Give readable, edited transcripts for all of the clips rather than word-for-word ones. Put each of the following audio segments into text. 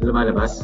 lumalabas.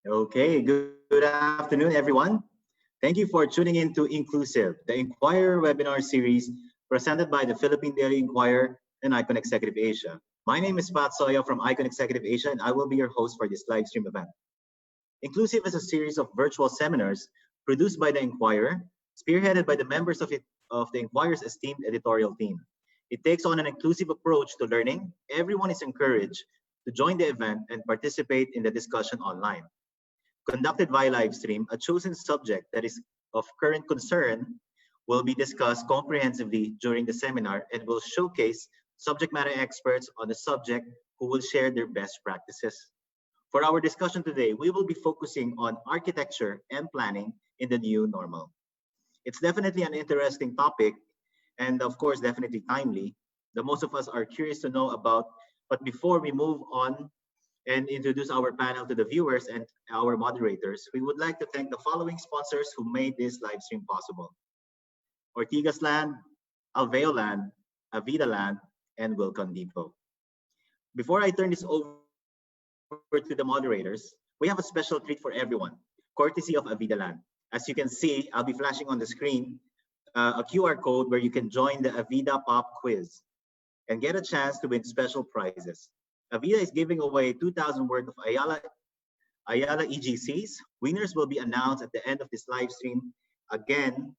Okay, good afternoon, everyone. Thank you for tuning in to Inclusive, the Inquirer webinar series presented by the Philippine Daily Inquirer and Icon Executive Asia. My name is Pat Soya from Icon Executive Asia, and I will be your host for this live stream event. Inclusive is a series of virtual seminars produced by the Inquirer, spearheaded by the members of the Inquirer's esteemed editorial team. It takes on an inclusive approach to learning. Everyone is encouraged to join the event and participate in the discussion online. Conducted via live stream, a chosen subject that is of current concern will be discussed comprehensively during the seminar and will showcase subject matter experts on the subject who will share their best practices. For our discussion today, we will be focusing on architecture and planning in the new normal. It's definitely an interesting topic and of course, definitely timely that most of us are curious to know about. But before we move on and introduce our panel to the viewers and our moderators, we would like to thank the following sponsors who made this live stream possible: Ortigas Land, Alveo Land, Avida Land, and Wilcon Depot. Before I turn this over to the moderators, we have a special treat for everyone, courtesy of Avida Land. As you can see, I'll be flashing on the screen a QR code where you can join the Avida Pop Quiz and get a chance to win special prizes. Avida is giving away 2,000 worth of Ayala EGCs. Winners will be announced at the end of this live stream. Again,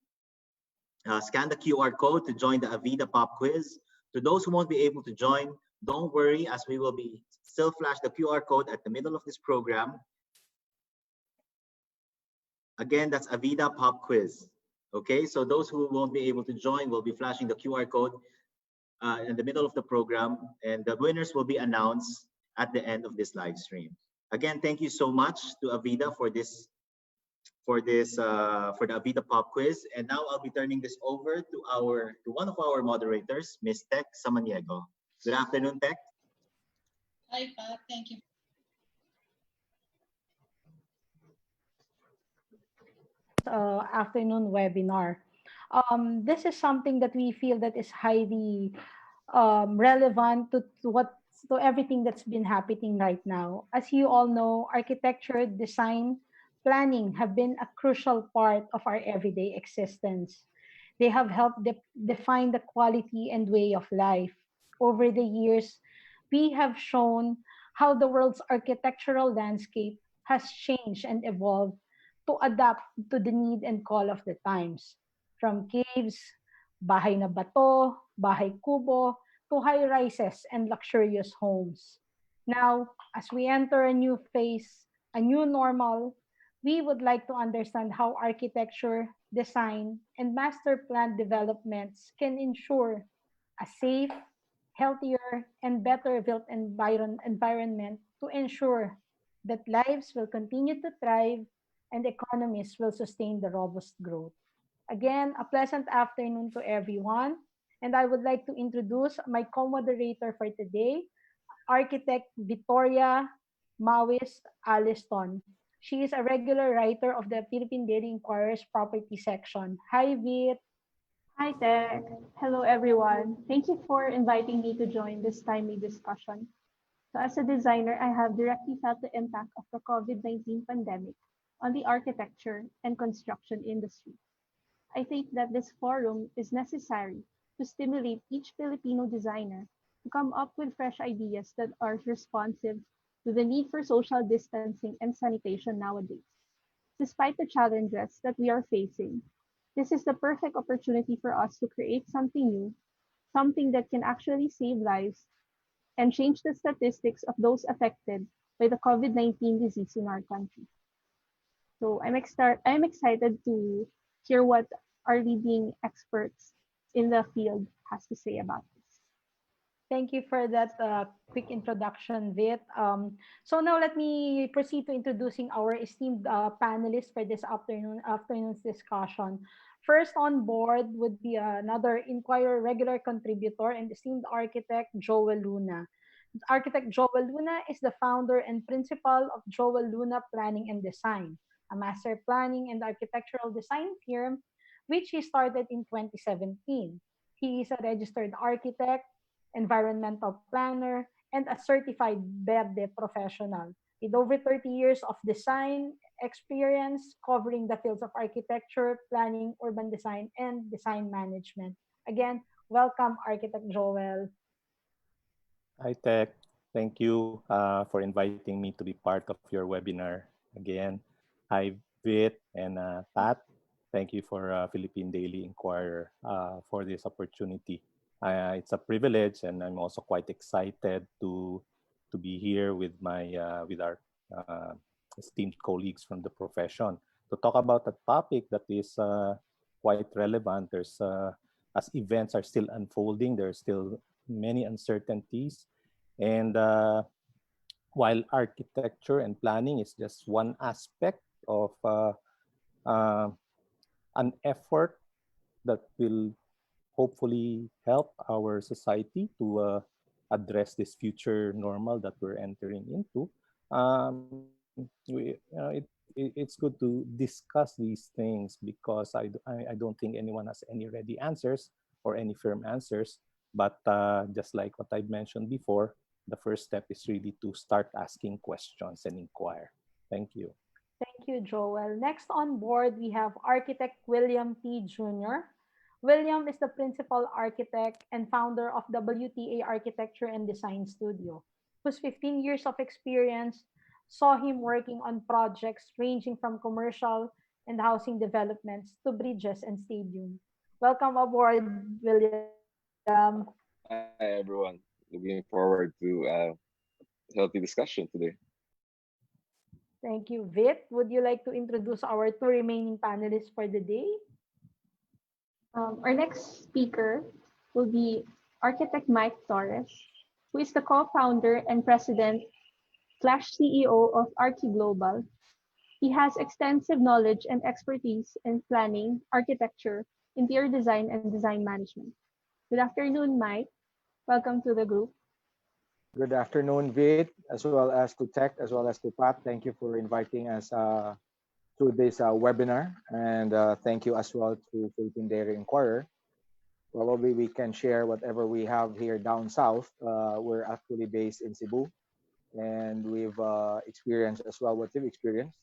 scan the QR code to join the Avida Pop Quiz. To those who won't be able to join, don't worry, as we will be still flash the QR code at the middle of this program. Again, that's Avida Pop Quiz. Okay, so those who won't be able to join will be flashing the QR code in the middle of the program, and the winners will be announced at the end of this live stream. Again, thank you so much to Avida for the Avida Pop Quiz. And now I'll be turning this over to one of our moderators, Ms. Tech Samaniego. Good afternoon, Tech. Hi, Pat. Thank you. Afternoon webinar. This is something that we feel that is highly relevant to everything that's been happening right now. As you all know, architecture, design, planning have been a crucial part of our everyday existence. They have helped define the quality and way of life. Over the years, we have shown how the world's architectural landscape has changed and evolved to adapt to the need and call of the times. From caves, bahay na bato, bahay kubo, to high rises and luxurious homes. Now, as we enter a new phase, a new normal, we would like to understand how architecture, design, and master plan developments can ensure a safe, healthier, and better built environment to ensure that lives will continue to thrive and economies will sustain the robust growth. Again, a pleasant afternoon to everyone. And I would like to introduce my co-moderator for today, architect Victoria Mawis Aliston. She is a regular writer of the Philippine Daily Inquirer's property section. Hi, Vit. Hi, Tech. Hello, everyone. Thank you for inviting me to join this timely discussion. So, as a designer, I have directly felt the impact of the COVID-19 pandemic on the architecture and construction industry. I think that this forum is necessary to stimulate each Filipino designer to come up with fresh ideas that are responsive to the need for social distancing and sanitation nowadays. Despite the challenges that we are facing, this is the perfect opportunity for us to create something new, something that can actually save lives and change the statistics of those affected by the COVID-19 disease in our country. So I'm excited to hear what our leading experts in the field has to say about this. Thank you for that quick introduction, Vit. So now let me proceed to introducing our esteemed panelists for this afternoon's discussion. First on board would be another Inquirer regular contributor and esteemed architect Joel Luna. Architect Joel Luna is the founder and principal of Joel Luna Planning and Design, a master planning and architectural design firm which he started in 2017. He is a registered architect, environmental planner, and a certified BERDE professional with over 30 years of design experience covering the fields of architecture, planning, urban design, and design management. Again, welcome, Architect Joel. Hi, Tech. Thank you for inviting me to be part of your webinar again. Hi, Vit and Pat. Thank you for Philippine Daily Inquirer for this opportunity. It's a privilege, and I'm also quite excited to be here with our uh, esteemed colleagues from the profession to talk about a topic that is quite relevant. As events are still unfolding, there are still many uncertainties, and while architecture and planning is just one aspect of uh, an effort that will hopefully help our society to address this future normal that we're entering into. It's good to discuss these things because I don't think anyone has any ready answers or any firm answers. But just like what I mentioned before, the first step is really to start asking questions and inquire. Thank you. Thank you, Joel. Next on board, we have architect William T. Jr. William is the principal architect and founder of WTA Architecture and Design Studio, whose 15 years of experience saw him working on projects ranging from commercial and housing developments to bridges and stadium. Welcome aboard, William. Hi, everyone. Looking forward to healthy discussion today. Thank you, Vit. Would you like to introduce our two remaining panelists for the day? Our next speaker will be architect Mike Torres, who is the co-founder and president slash CEO of Archi Global. He has extensive knowledge and expertise in planning, architecture, interior design, and design management. Good afternoon, Mike. Welcome to the group. Good afternoon, Vid, as well as to Tech, as well as to Pat. Thank you for inviting us to this webinar. And thank you as well to Philippine Daily Inquirer. Probably we can share whatever we have here down south. We're actually based in Cebu, and we've experienced as well what you've experienced.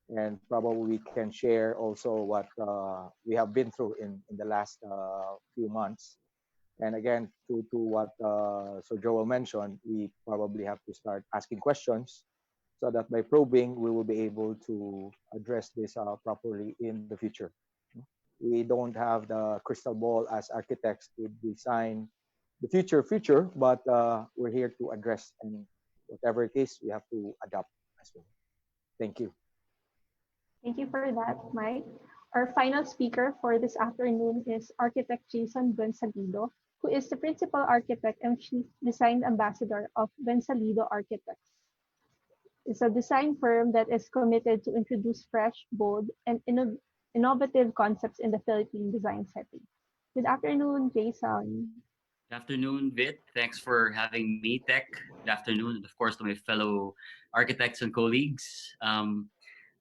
And probably we can share also what we have been through in the last few months. And again, to what Sir Joel mentioned, we probably have to start asking questions so that by probing, we will be able to address this properly in the future. We don't have the crystal ball as architects to design the future, but we're here to address and whatever case, we have to adapt as well. Thank you. Thank you for that, Mike. Our final speaker for this afternoon is architect Jason Gonzalido, who is the principal architect and chief design ambassador of Gonzalido Architects. It's a design firm that is committed to introduce fresh, bold, and innovative concepts in the Philippine design setting. Good afternoon, Jason. Good afternoon, Vit. Thanks for having me, Tech. Good afternoon, and of course to my fellow architects and colleagues.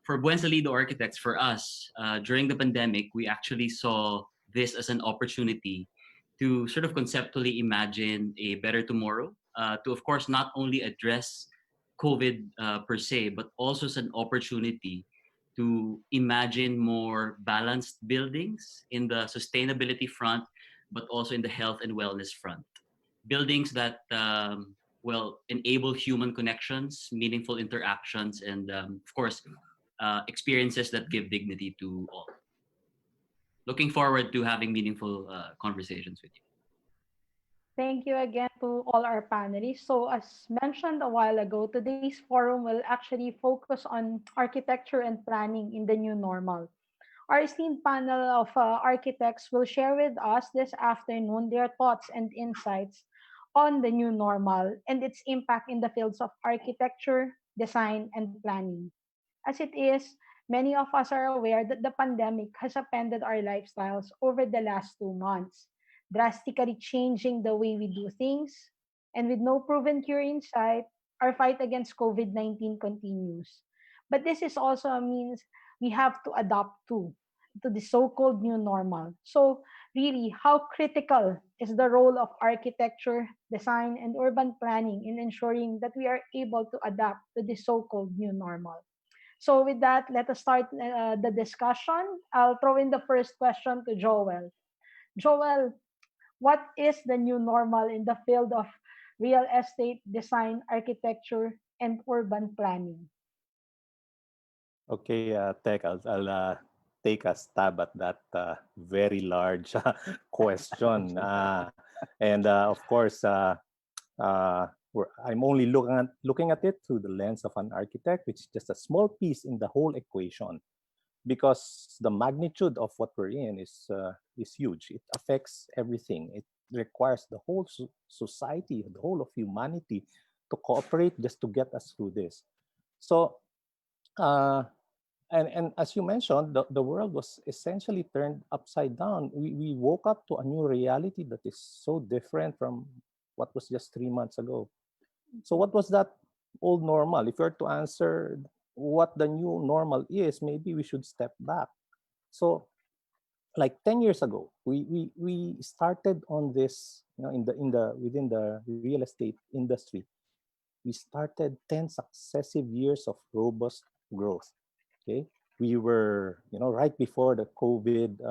For Buen Salido Architects, for us, during the pandemic, we actually saw this as an opportunity to sort of conceptually imagine a better tomorrow, to, of course, not only address COVID per se, but also as an opportunity to imagine more balanced buildings in the sustainability front, but also in the health and wellness front. Buildings that enable human connections, meaningful interactions, and of course, experiences that give dignity to all. Looking forward to having meaningful conversations with you. Thank you again to all our panelists. So, as mentioned a while ago, today's forum will actually focus on architecture and planning in the new normal. Our esteemed panel of architects will share with us this afternoon their thoughts and insights on the new normal and its impact in the fields of architecture, design, and planning. As it is, many of us are aware that the pandemic has upended our lifestyles over the last 2 months, drastically changing the way we do things. And with no proven cure in sight, our fight against COVID-19 continues. But this is also a means we have to adapt to the so-called new normal. So really, how critical is the role of architecture, design, and urban planning in ensuring that we are able to adapt to the so-called new normal? So with that, let us start the discussion. I'll throw in the first question to Joel. Joel, what is the new normal in the field of real estate design, architecture, and urban planning? Okay, Tech, I'll take a stab at that very large question. And of course, I'm only looking at it through the lens of an architect, which is just a small piece in the whole equation, because the magnitude of what we're in is huge. It affects everything. It requires the whole society, the whole of humanity, to cooperate just to get us through this. So, and as you mentioned, the world was essentially turned upside down. We woke up to a new reality that is so different from what was just 3 months ago. So what was that old normal? If you're to answer what the new normal is, maybe we should step back. So like 10 years ago, we started on this, within the real estate industry. We started 10 successive years of robust growth. Okay, we were, right before the COVID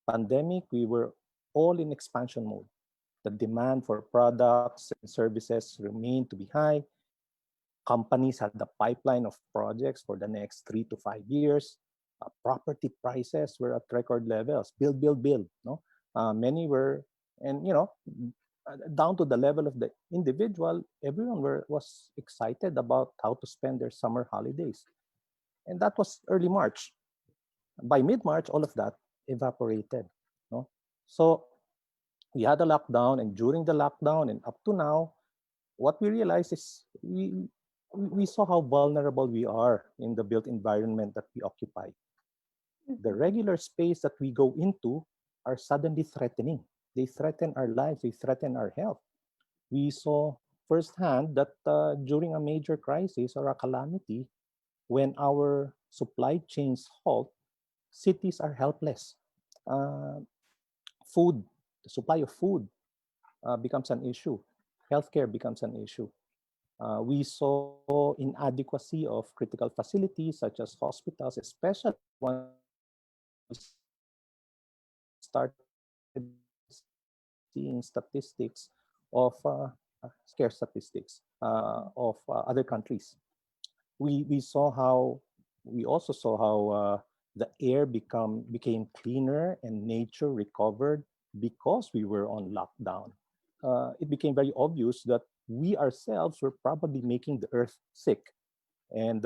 pandemic, we were all in expansion mode. The demand for products and services remained to be high. Companies had the pipeline of projects for the next 3 to 5 years. Property prices were at record levels. Build, build, build. No, many were, and down to the level of the individual, everyone was excited about how to spend their summer holidays. And that was early March. By mid-March, all of that evaporated. No? So we had a lockdown, and during the lockdown and up to now, what we realized is we saw how vulnerable we are in the built environment that we occupy. The regular space that we go into are suddenly threatening. They threaten our lives, they threaten our health. We saw firsthand that during a major crisis or a calamity, when our supply chains halt, cities are helpless. Food, the supply of food becomes an issue. Healthcare becomes an issue. We saw inadequacy of critical facilities such as hospitals, especially once we started seeing statistics of scare statistics of other countries. We also saw how the air became cleaner and nature recovered because we were on lockdown. It became very obvious that we ourselves were probably making the earth sick, and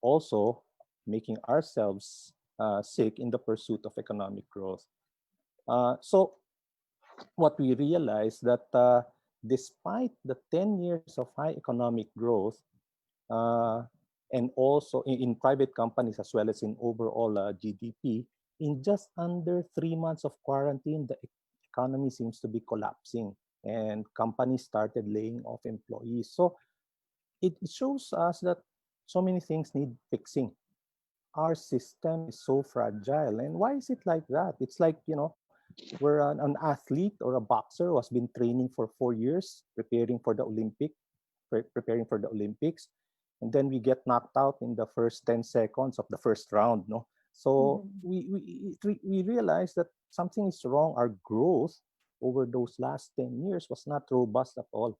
also making ourselves sick in the pursuit of economic growth. So what we realized that despite the 10 years of high economic growth, uh, and also in private companies as well as in overall GDP, in just under 3 months of quarantine, the economy seems to be collapsing and companies started laying off employees. So it shows us that so many things need fixing. Our system is so fragile. And why is it like that? It's like, we're an athlete or a boxer who has been training for 4 years, preparing for the Olympics, and then we get knocked out in the first 10 seconds of the first round. No, so Mhm. we realized that something is wrong. Our growth over those last 10 years was not robust at all.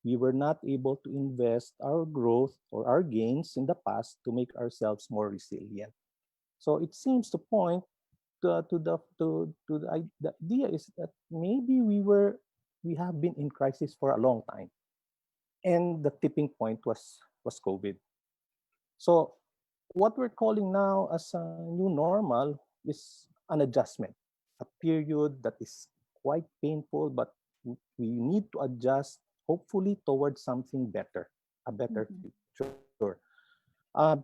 We were not able to invest our growth or our gains in the past to make ourselves more resilient. So it seems to point the idea is that maybe we have been in crisis for a long time, and the tipping point was COVID. So what we're calling now as a new normal is an adjustment, a period that is quite painful, but we need to adjust, hopefully towards something better, a better Mhm. future. Uh,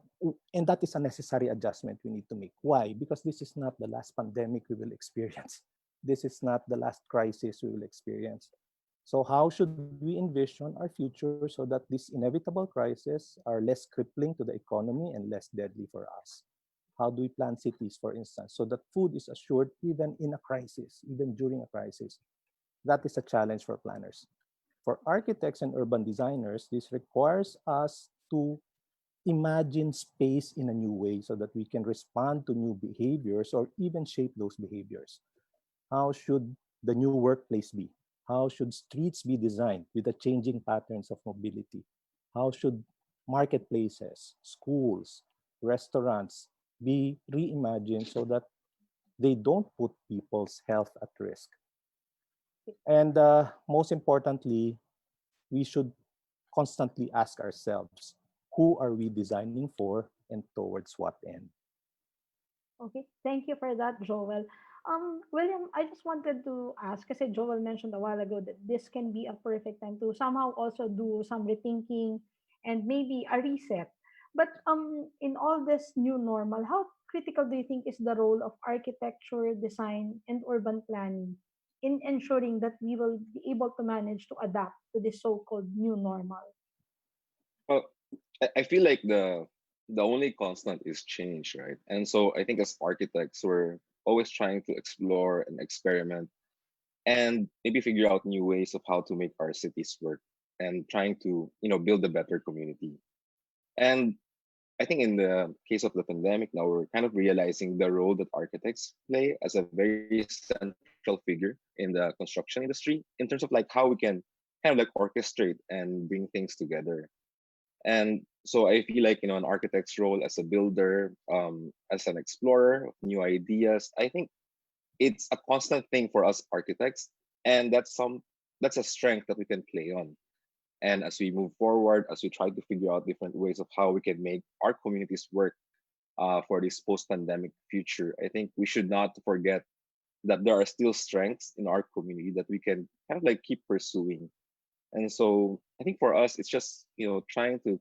and that is a necessary adjustment we need to make. Why? Because this is not the last pandemic we will experience. This is not the last crisis we will experience. So how should we envision our future so that these inevitable crises are less crippling to the economy and less deadly for us? How do we plan cities, for instance, so that food is assured even in a crisis, even during a crisis? That is a challenge for planners. For architects and urban designers, this requires us to imagine space in a new way so that we can respond to new behaviors or even shape those behaviors. How should the new workplace be? How should streets be designed with the changing patterns of mobility? How should marketplaces, schools, restaurants be reimagined so that they don't put people's health at risk? And most importantly, we should constantly ask ourselves, who are we designing for and towards what end? Okay, thank you for that, Joel. William, I just wanted to ask, kasi Joel mentioned a while ago that this can be a perfect time to somehow also do some rethinking and maybe a reset. But in all this new normal, how critical do you think is the role of architecture, design, and urban planning in ensuring that we will be able to manage to adapt to this so-called new normal? Well, I feel like the only constant is change, right? And so I think as architects, we're always trying to explore and experiment and maybe figure out new ways of how to make our cities work and trying to, build a better community. And I think in the case of the pandemic, now we're kind of realizing the role that architects play as a very central figure in the construction industry in terms of like how we can kind of like orchestrate and bring things together. And so I feel like, an architect's role as a builder, as an explorer of new ideas, I think it's a constant thing for us architects. And that's a strength that we can play on. And as we move forward, as we try to figure out different ways of how we can make our communities work for this post-pandemic future, I think we should not forget that there are still strengths in our community that we can kind of like keep pursuing. And so I think for us, it's just trying to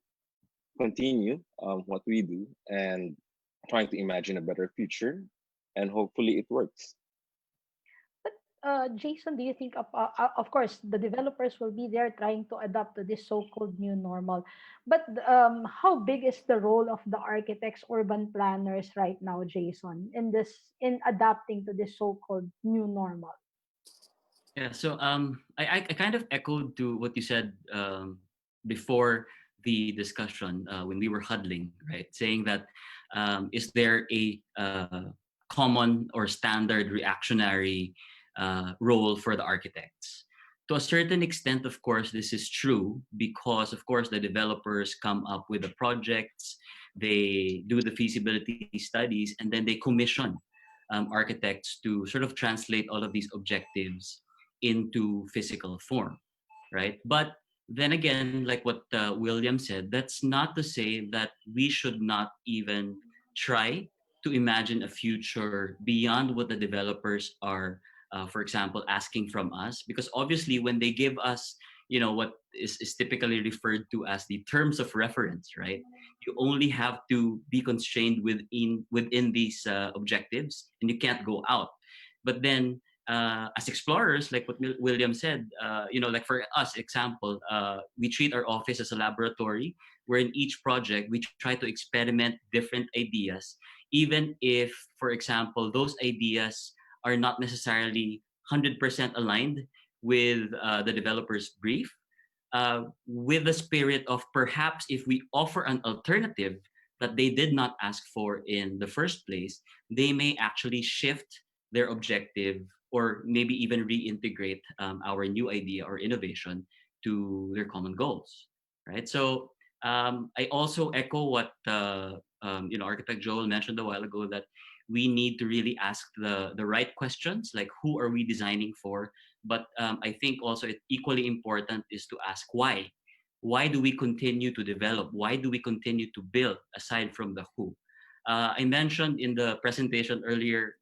continue what we do and trying to imagine a better future, and hopefully it works. But Jason, do you think, of course, the developers will be there trying to adapt to this so-called new normal. But how big is the role of the architects, urban planners right now, Jason, in adapting to this so-called new normal? Yeah, so I kind of echoed to what you said before the discussion when we were huddling, right? Saying that is there a common or standard reactionary role for the architects? To a certain extent, of course, this is true because, of course, the developers come up with the projects, they do the feasibility studies, and then they commission architects to sort of translate all of these objectives into physical form, right? But Then again, like what William said, that's not to say that we should not even try to imagine a future beyond what the developers are, for example, asking from us. Because obviously, when they give us, what is typically referred to as the terms of reference, right? You only have to be constrained within these objectives, and you can't go out. But then as explorers, like what William said, like for us, example, we treat our office as a laboratory where in each project we try to experiment different ideas, even if, for example, those ideas are not necessarily 100% aligned with the developer's brief. With the spirit of perhaps if we offer an alternative that they did not ask for in the first place, they may actually shift their objective or maybe even reintegrate our new idea or innovation to their common goals, right? So I also echo what Architect Joel mentioned a while ago, that we need to really ask the right questions, like who are we designing for? But I think also equally important is to ask why. Why do we continue to develop? Why do we continue to build aside from the who? I mentioned in the presentation earlier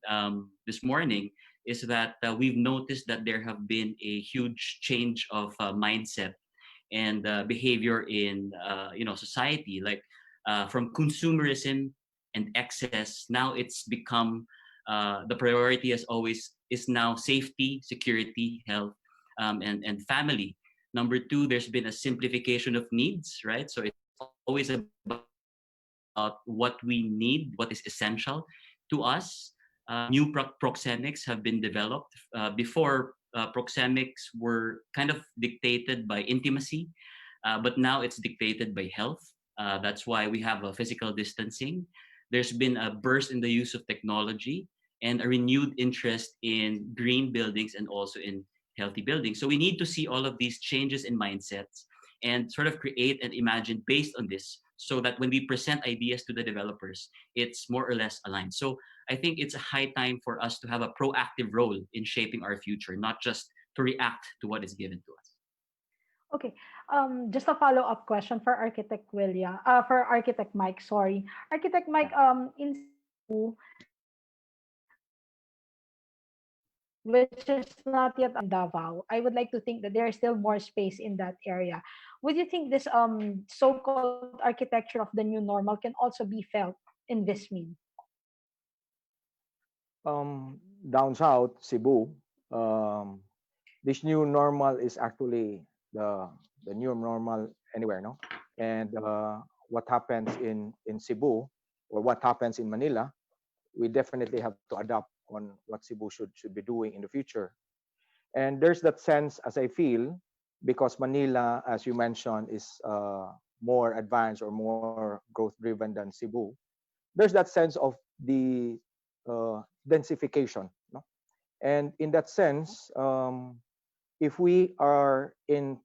this morning is that we've noticed that there have been a huge change of mindset and behavior in society, like from consumerism and excess. Now it's become the priority as always is now safety, security, health, and family. Number two, there's been a simplification of needs, right? So it's always about what we need, what is essential to us. New proxemics have been developed. Before, proxemics were kind of dictated by intimacy, but now it's dictated by health. That's why we have a physical distancing. There's been a burst in the use of technology and a renewed interest in green buildings and also in healthy buildings. So we need to see all of these changes in mindsets and sort of create and imagine based on this so that when we present ideas to the developers, it's more or less aligned. So I think it's a high time for us to have a proactive role in shaping our future, not just to react to what is given to us. Okay. Just a follow-up question for Architect William, for Architect Mike, sorry. Architect Mike, Yeah. in Cebu, which is not yet Davao, I would like to think that there is still more space in that area. Would you think this so-called architecture of the new normal can also be felt in Vismin? Down south, Cebu, um, this new normal is actually the the new normal anywhere, no? And what happens in Cebu or what happens in Manila, we definitely have to adapt on what Cebu should be doing in the future. And there's that sense, as I feel, because Manila, as you mentioned, is more advanced or more growth driven than Cebu. There's that sense of the densification, no? And in that sense, if we are in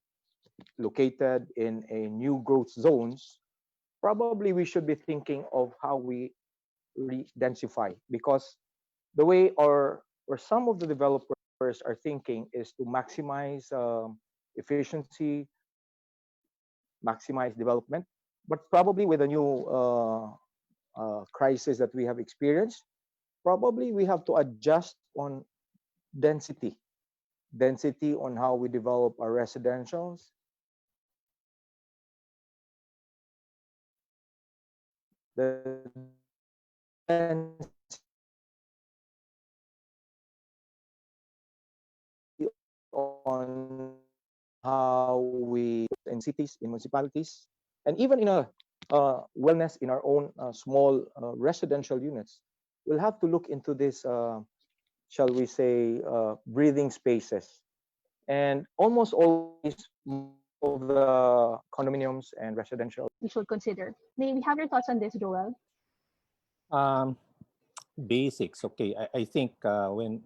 located in a new growth zones, probably we should be thinking of how we densify, because the way or some of the developers are thinking is to maximize efficiency, maximize development. But probably with the new crisis that we have experienced, probably we have to adjust on density, density on how we develop our residentials, the on how we in cities, in municipalities, and even in a wellness in our own small residential units. We'll have to look into this, shall we say, breathing spaces. And almost always, most of the condominiums and residential. We should consider. May we have your thoughts on this, Joel? Um, Basics. Okay, I think when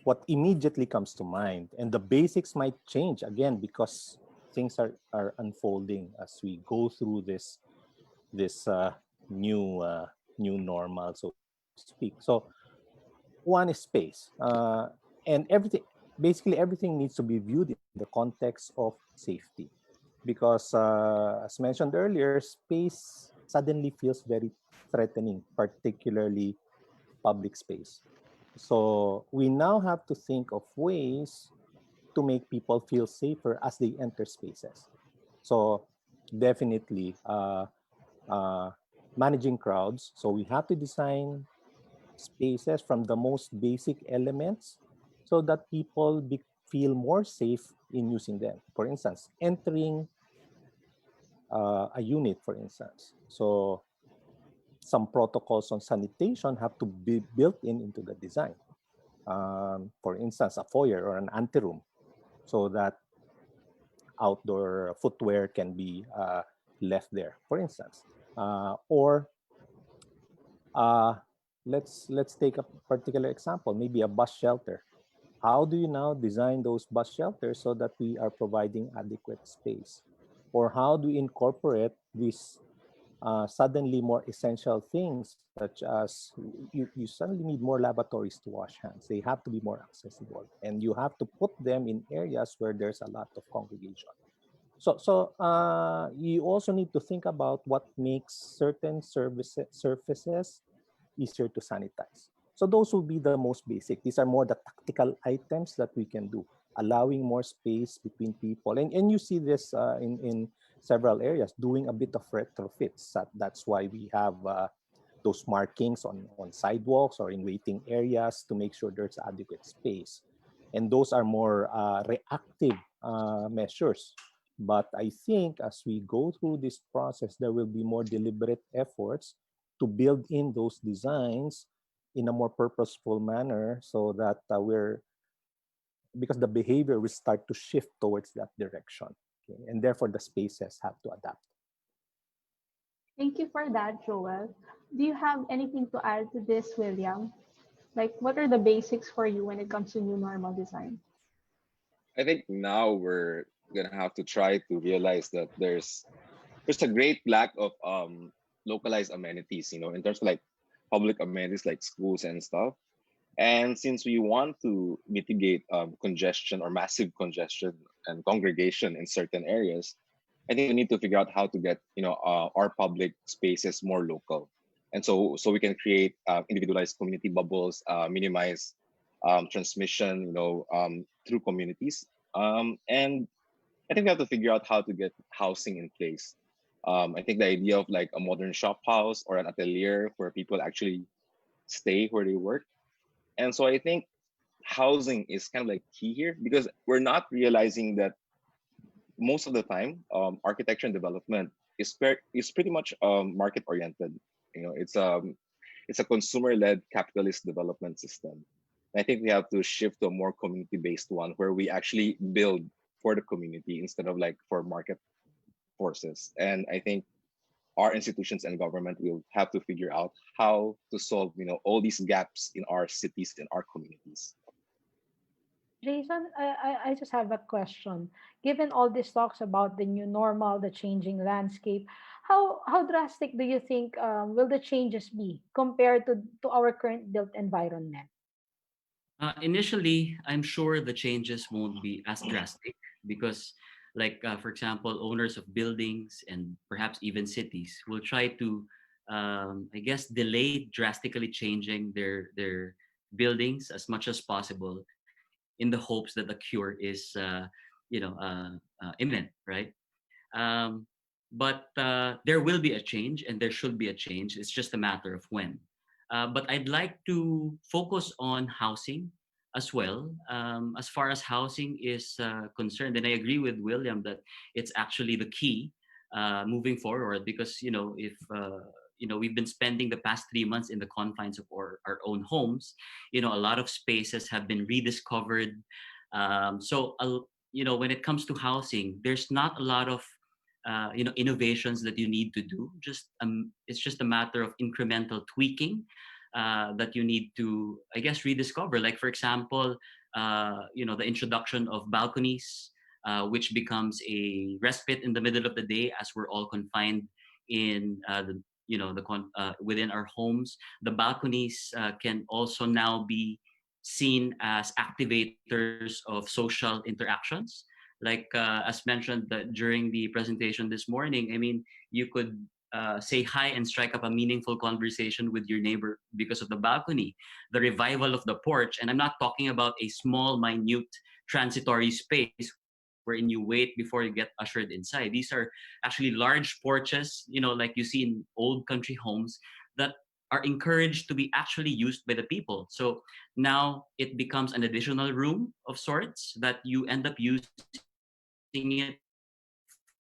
what immediately comes to mind, and the basics might change again because things are unfolding as we go through this new new normal, so to speak. So one is space, and everything. basically everything needs to be viewed in the context of safety, because as mentioned earlier, space suddenly feels very threatening, particularly public space. So we now have to think of ways to make people feel safer as they enter spaces. So definitely uh, managing crowds. So we have to design spaces from the most basic elements so that people feel more safe in using them. For instance, entering a unit, for instance. So some protocols on sanitation have to be built into the design. For instance, a foyer or an anteroom, so that outdoor footwear can be left there, for instance. Or uh, let's take a particular example, maybe a bus shelter. How do you now design those bus shelters so that we are providing adequate space? Or how do you incorporate these suddenly more essential things, such as you suddenly need more laboratories to wash hands. They have to be more accessible, and you have to put them in areas where there's a lot of congregation. So you also need to think about what makes certain surfaces easier to sanitize. So those will be the most basic. These are more the tactical items that we can do, allowing more space between people. And you see this in several areas, doing a bit of retrofits. That's why we have those markings on sidewalks or in waiting areas to make sure there's adequate space. And those are more reactive measures. But I think as we go through this process, there will be more deliberate efforts to build in those designs in a more purposeful manner, so that because the behavior will start to shift towards that direction. Okay? And therefore the spaces have to adapt. Thank you for that, Joel. Do you have anything to add to this, William? Like, what are the basics for you when it comes to new normal design? I think now we're gonna have to try to realize that there's a great lack of localized amenities, in terms of like public amenities like schools and stuff. And since we want to mitigate congestion or massive congestion and congregation in certain areas, I think we need to figure out how to get our public spaces more local, and so we can create individualized community bubbles, minimize transmission, through communities. And I think we have to figure out how to get housing in place. I think the idea of like a modern shop house or an atelier where people actually stay where they work. And so I think housing is kind of like key here, because we're not realizing that most of the time, architecture and development is pretty much market oriented. It's a consumer led capitalist development system. And I think we have to shift to a more community based one where we actually build for the community instead of like for market forces. And I think our institutions and government will have to figure out how to solve all these gaps in our cities, in our communities. Jason, I just have a question. Given all these talks about the new normal, the changing landscape, how drastic do you think will the changes be compared to our current built environment? Initially, I'm sure the changes won't be as drastic because, like, for example, owners of buildings and perhaps even cities will try to, I guess, delay drastically changing their buildings as much as possible in the hopes that the cure is, imminent, right? Um, but there will be a change, and there should be a change. It's just a matter of when. But I'd like to focus on housing as well. As far as housing is concerned, and I agree with William that it's actually the key moving forward because if we've been spending the past 3 months in the confines of our own homes, a lot of spaces have been rediscovered. So when it comes to housing, there's not a lot of innovations that you need to do. It's just a matter of incremental tweaking that you need to, I guess, rediscover. Like for example, the introduction of balconies, which becomes a respite in the middle of the day as we're all confined in within our homes. The balconies can also now be seen as activators of social interactions. Like as mentioned during the presentation this morning, I mean, you could say hi and strike up a meaningful conversation with your neighbor because of the balcony, the revival of the porch. And I'm not talking about a small, minute, transitory space wherein you wait before you get ushered inside. These are actually large porches, like you see in old country homes that are encouraged to be actually used by the people. So now it becomes an additional room of sorts that you end up using it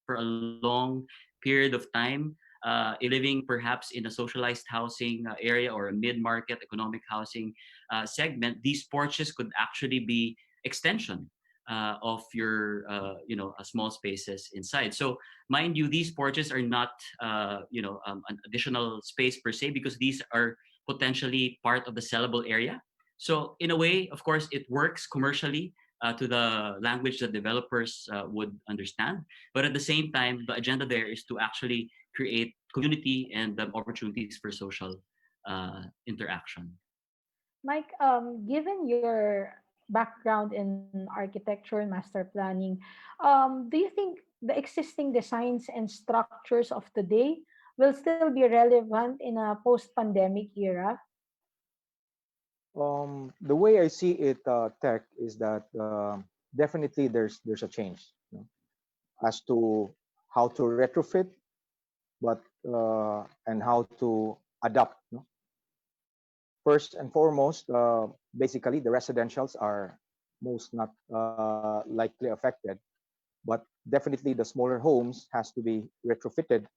for a long period of time. If you're living perhaps in a socialized housing area or a mid-market economic housing segment, these porches could actually be extension of your small spaces inside. So mind you, these porches are not an additional space per se, because these are potentially part of the sellable area. So in a way, of course, it works commercially to the language that developers would understand. But at the same time, the agenda there is to actually create community and opportunities for social interaction. Mike, given your background in architecture and master planning, do you think the existing designs and structures of today will still be relevant in a post-pandemic era? The way I see it, tech, is that definitely there's a change, as to how to retrofit, but and how to adapt. First and foremost, basically the residentials are most not likely affected, but definitely the smaller homes has to be retrofitted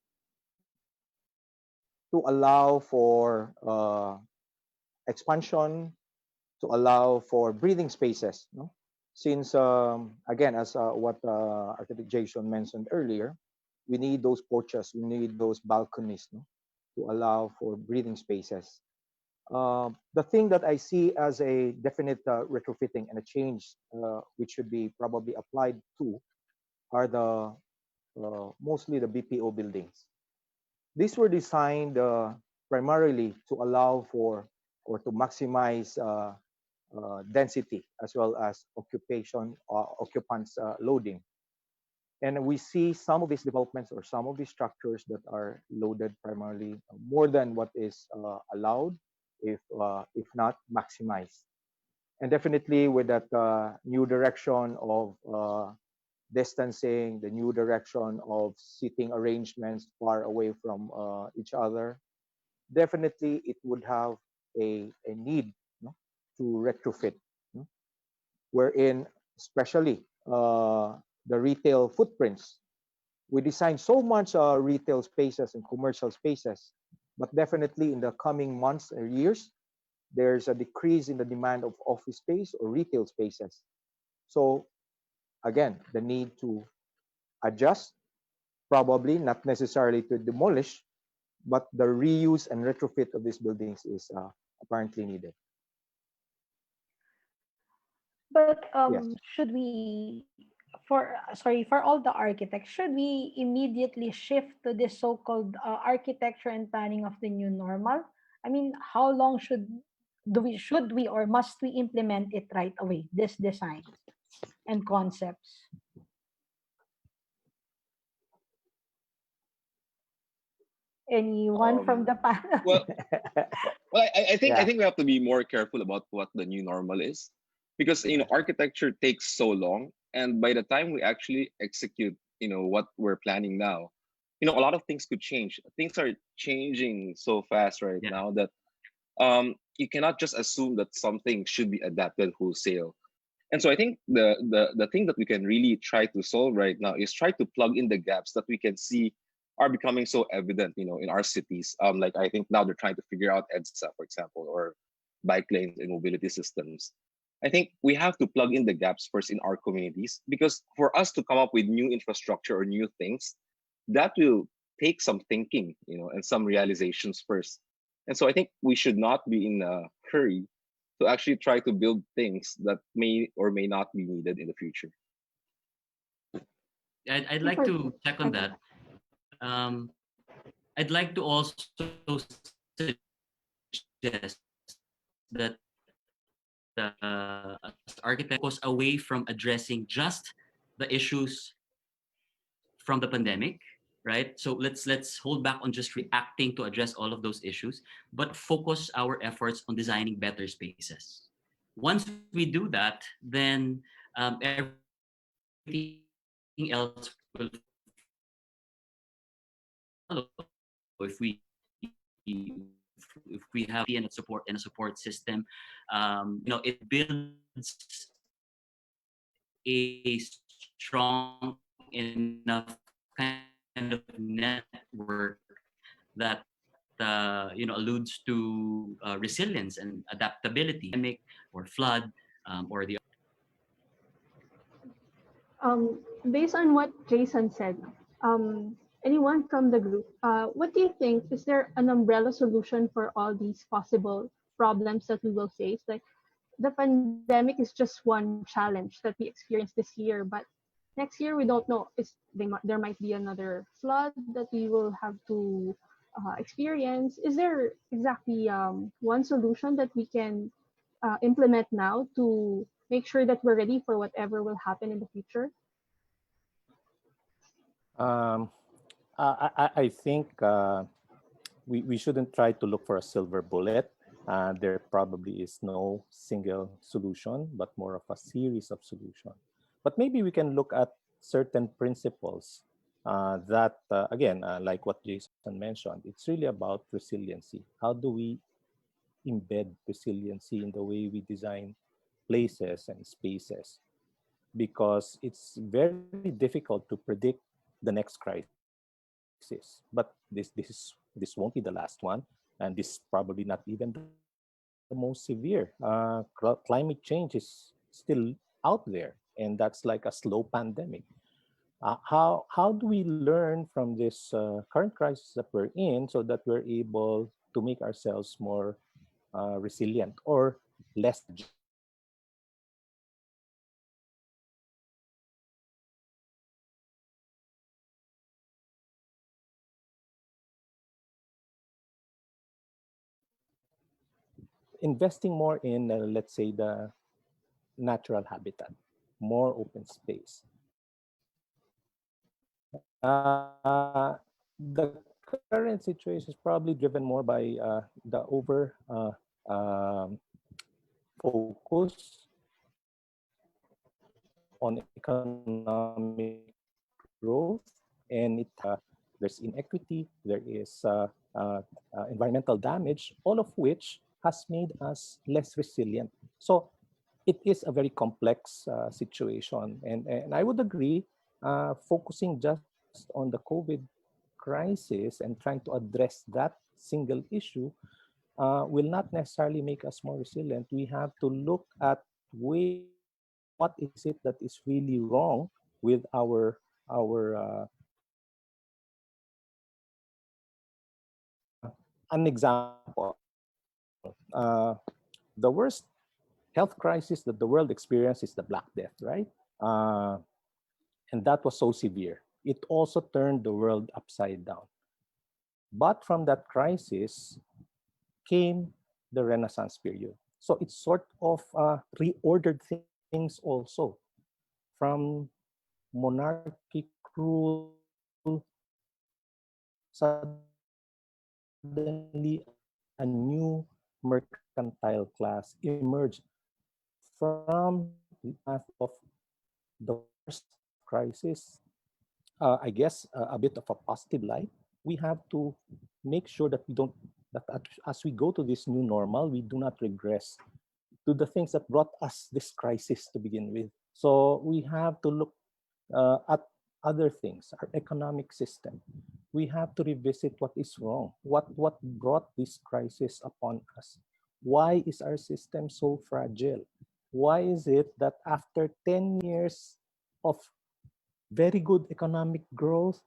to allow for expansion, to allow for breathing spaces. Since again, as what Architect Jason mentioned earlier, we need those porches, we need those balconies, to allow for breathing spaces. The thing that I see as a definite retrofitting and a change, which should be probably applied to, are the mostly the BPO buildings. These were designed primarily to allow for or to maximize density as well as occupants loading. And we see some of these developments or some of these structures that are loaded primarily more than what is allowed, if not maximized. And definitely with that new direction of distancing, the new direction of seating arrangements far away from each other, definitely it would have a need, to retrofit, wherein especially the retail footprints. We design so much retail spaces and commercial spaces, but definitely in the coming months or years, there's a decrease in the demand of office space or retail spaces. So again, the need to adjust, probably not necessarily to demolish, but the reuse and retrofit of these buildings is apparently needed. But Yes. should we, for all the architects, should we immediately shift to this so-called architecture and planning of the new normal? I mean, how long should we or must we implement it right away? This design and concepts. Anyone from Um, the panel? well, I Yeah. think we have to be more careful about what the new normal is, because architecture takes so long, and by the time we actually execute what we're planning now, a lot of things could change. Things are changing so fast right Yeah. now that you cannot just assume that something should be adapted wholesale. And so I think the thing that we can really try to solve right now is try to plug in the gaps that we can see are becoming so evident, in our cities. Like I think now they're trying to figure out EDSA, for example, or bike lanes and mobility systems. I think we have to plug in the gaps first in our communities, because for us to come up with new infrastructure or new things, that will take some thinking, and some realizations first. And so I think we should not be in a hurry to actually try to build things that may or may not be needed in the future. I'd like For, to check on that. I'd like to also suggest that the as architects focus away from addressing just the issues from the pandemic, right? So let's hold back on just reacting to address all of those issues, but focus our efforts on designing better spaces. Once we do that, then everything else will follow. If we have and a support system, it builds a strong enough kind of network that alludes to resilience and adaptability or flood or the Based on what Jason said, anyone from the group, what do you think? Is there an umbrella solution for all these possible problems that we will face? Like the pandemic is just one challenge that we experienced this year, but next year we don't know. There might be another flood that we will have to experience. Is there exactly one solution that we can implement now to make sure that we're ready for whatever will happen in the future? Um, I think we shouldn't try to look for a silver bullet. There probably is no single solution, but more of a series of solutions. But maybe we can look at certain principles that, again, like what Jason mentioned, it's really about resiliency. How do we embed resiliency in the way we design places and spaces? Because it's very difficult to predict the next crisis. But this won't be the last one, and this probably not even the most severe. Climate change is still out there, and that's like a slow pandemic. How do we learn from this current crisis that we're in so that we're able to make ourselves more resilient or less fragile? Investing more in, let's say, the natural habitat, more open space. The current situation is probably driven more by the over focus on economic growth, and it there's inequity, there is environmental damage, all of which has made us less resilient. So it is a very complex situation. And I would agree, focusing just on the COVID crisis and trying to address that single issue will not necessarily make us more resilient. We have to look at ways, what is it that is really wrong with our an example. The worst health crisis that the world experienced is the Black Death, right? Uh, and that was so severe. It also turned the world upside down. But from that crisis came the Renaissance period. So it sort of reordered things also from monarchy rule. Suddenly, a new mercantile class emerged from the aftermath of the worst crisis. I guess a bit of a positive light. We have to make sure that we don't, that as we go to this new normal, we do not regress to the things that brought us this crisis to begin with. So we have to look at other things, our economic system. We have to revisit what is wrong, what brought this crisis upon us. Why is our system so fragile? Why is it that after 10 years of very good economic growth,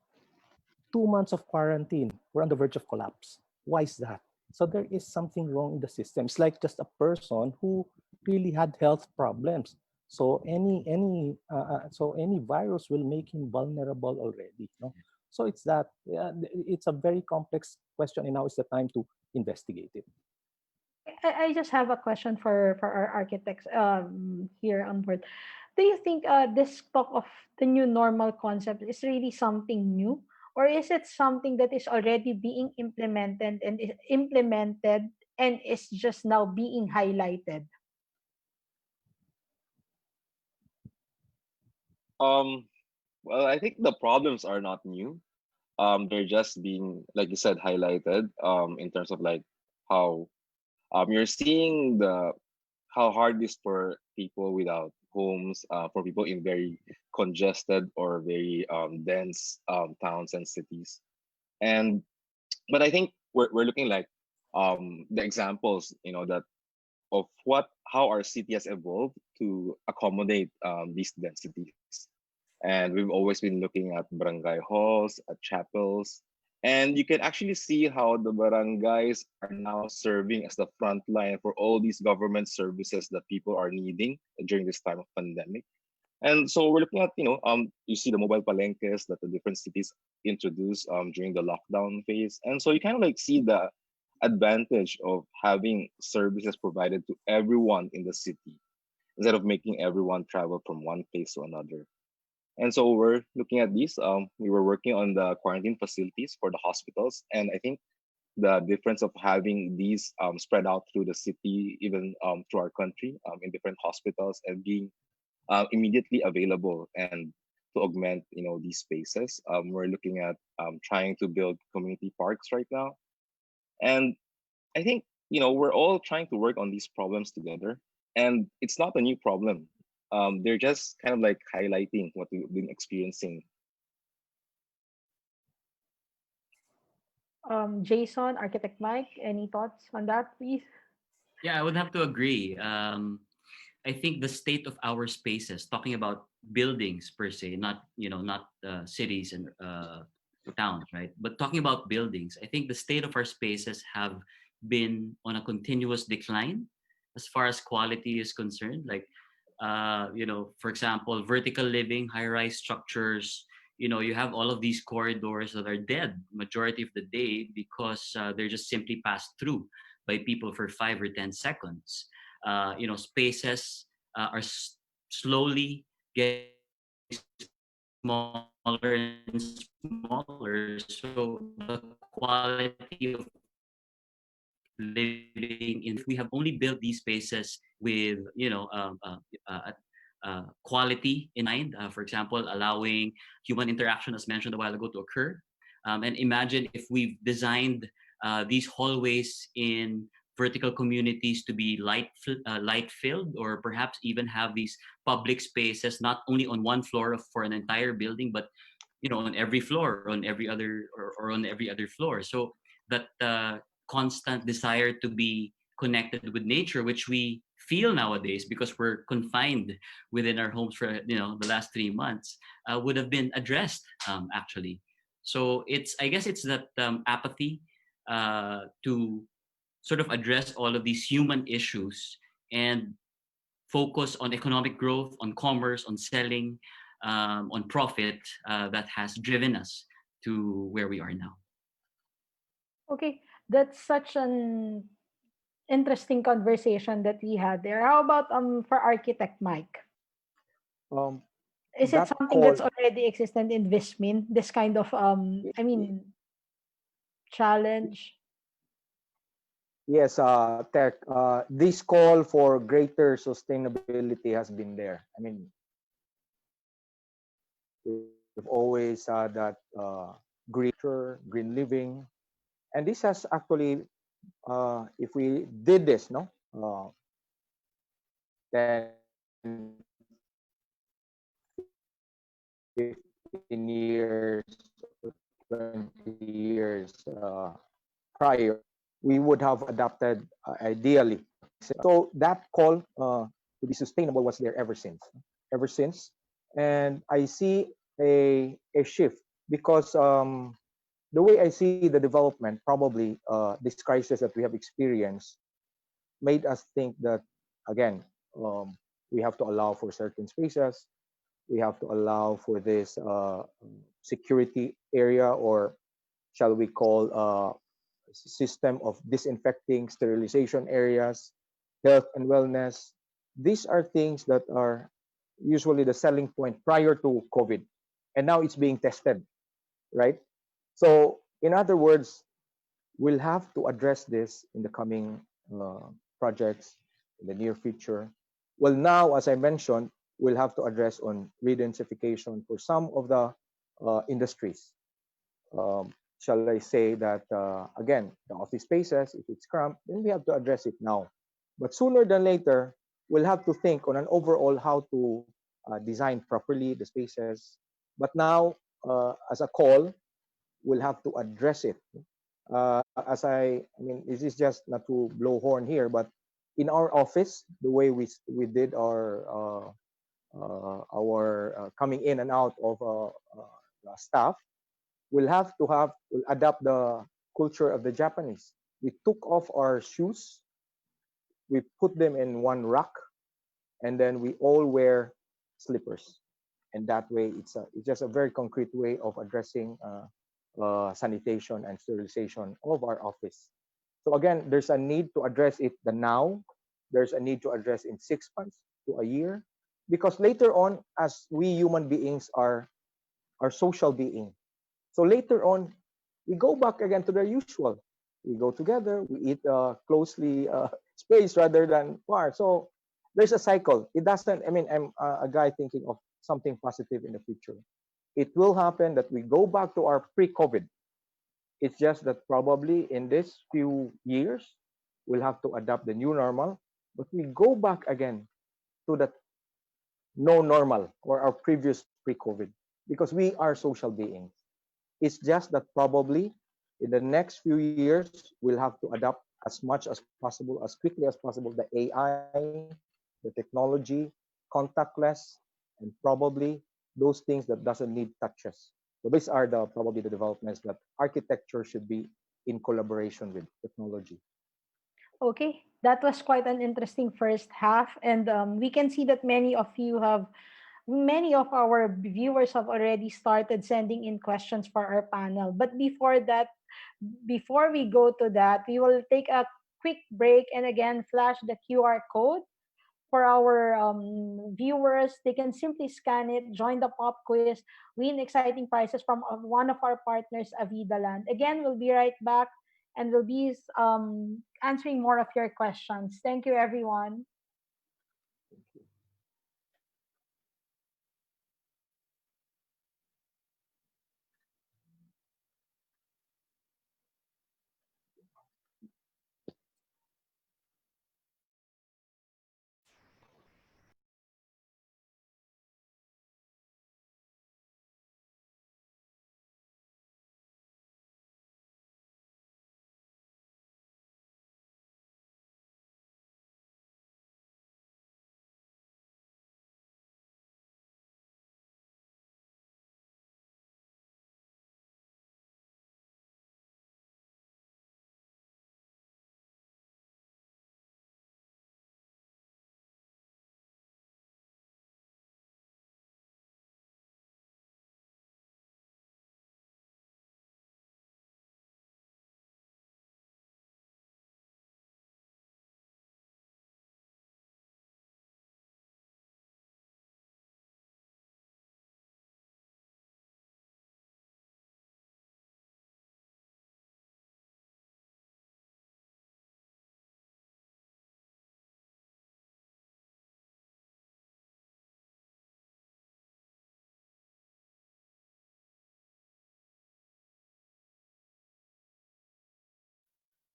2 months of quarantine, we're on the verge of collapse? Why is that? So there is something wrong in the system. It's like just a person who really had health problems. So any virus will make him vulnerable already. No? So it's that it's a very complex question, and now is the time to investigate it. I just have a question for our architects here on board. Do you think this talk of the new normal concept is really something new, or is it something that is already being implemented and is just now being highlighted? Um, well, I think the problems are not new. They're just being, like you said, highlighted. In terms of like how you're seeing the how hard it is for people without homes, for people in very congested or very dense towns and cities. And but I think we're looking like the examples, that of what how our city has evolved to accommodate these densities. And we've always been looking at barangay halls, at chapels, and you can actually see how the barangays are now serving as the front line for all these government services that people are needing during this time of pandemic. And so we're looking at, you see the mobile palenques that the different cities introduced during the lockdown phase. And so you kind of like see the advantage of having services provided to everyone in the city instead of making everyone travel from one place to another. And so we're looking at these. We were working on the quarantine facilities for the hospitals, and I think the difference of having these spread out through the city, even through our country, in different hospitals, and being immediately available and to augment, these spaces. We're looking at trying to build community parks right now, and I think, we're all trying to work on these problems together, and it's not a new problem. They're just kind of like highlighting what we've been experiencing. Jason, Architect Mike, any thoughts on that, please? Yeah, I would have to agree. I think the state of our spaces, talking about buildings per se, not not cities and towns, right? But talking about buildings, I think the state of our spaces have been on a continuous decline as far as quality is concerned. Like, for example, vertical living, high-rise structures. You have all of these corridors that are dead majority of the day because they're just simply passed through by people for 5 or 10 seconds. Spaces slowly getting smaller and smaller. So the quality of living in if we have only built these spaces with quality in mind, for example, allowing human interaction, as mentioned a while ago, to occur. And imagine if we've designed these hallways in vertical communities to be light filled, or perhaps even have these public spaces not only on one floor for an entire building, but on every floor, or on every other floor. So that constant desire to be connected with nature, which we feel nowadays because we're confined within our homes for the last 3 months, would have been addressed, actually. So I guess it's that apathy to sort of address all of these human issues and focus on economic growth, on commerce, on selling, on profit, that has driven us to where we are now. Okay, that's such an interesting conversation that we had there. How about for Architect Mike? Um, Is it that something call, that's already existent in Vismin? This kind of challenge. yes, Tech. This call for greater sustainability has been there. I mean, we've always had that green living, and this has actually, if we did this, no, 10, 15 years, 20 years prior, we would have adapted ideally. So that call to be sustainable was there ever since. And I see a shift because the way I see the development, probably this crisis that we have experienced made us think that, again, we have to allow for certain spaces. We have to allow for this security area, or shall we call system of disinfecting, sterilization areas, health and wellness. These are things that are usually the selling point prior to COVID. And now it's being tested, right? So, in other words, we'll have to address this in the coming projects in the near future. Well, now, as I mentioned, we'll have to address on redensification for some of the industries. Shall I say that, again, the office spaces, if it's cramped, then we have to address it now. But sooner than later, we'll have to think on an overall how to design properly the spaces. But now, as a call, we'll have to address it. I mean, this is just not to blow horn here, but in our office, the way we did our coming in and out of staff, we'll adapt the culture of the Japanese. We took off our shoes, we put them in one rack, and then we all wear slippers. And that way, it's just a very concrete way of addressing sanitation and sterilization of our office. So again, there's a need to address it the now. There's a need to address in 6 months to a year, because later on, as we human beings are social being. So later on, we go back again to the usual. We go together. We eat closely spaced rather than far. So there's a cycle. It doesn't. I mean, I'm a guy thinking of something positive in the future. It will happen that we go back to our pre-COVID. It's just that probably in this few years, we'll have to adapt the new normal, but we go back again to that no normal or our previous pre-COVID because we are social beings. It's just that probably in the next few years, we'll have to adapt as much as possible, as quickly as possible, the AI, the technology, contactless, and probably those things that doesn't need touches. So these are the probably the developments that architecture should be in collaboration with technology. Okay, that was quite an interesting first half, and we can see that many of our viewers have already started sending in questions for our panel. But before we go to that, we will take a quick break and again flash the QR code for our viewers. They can simply scan it, join the pop quiz, win exciting prizes from one of our partners, Avidaland. Again, we'll be right back and we'll be answering more of your questions. Thank you, everyone.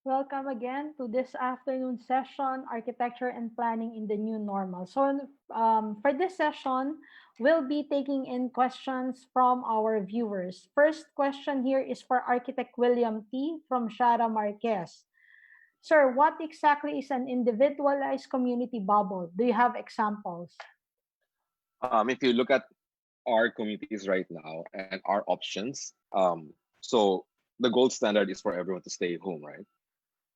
Welcome again to this afternoon session, Architecture and Planning in the New Normal. So, for this session, we'll be taking in questions from our viewers. First question here is for Architect William T. from Shara Marquez. Sir, what exactly is an individualized community bubble? Do you have examples? If you look at our communities right now and our options, so the gold standard is for everyone to stay home, right?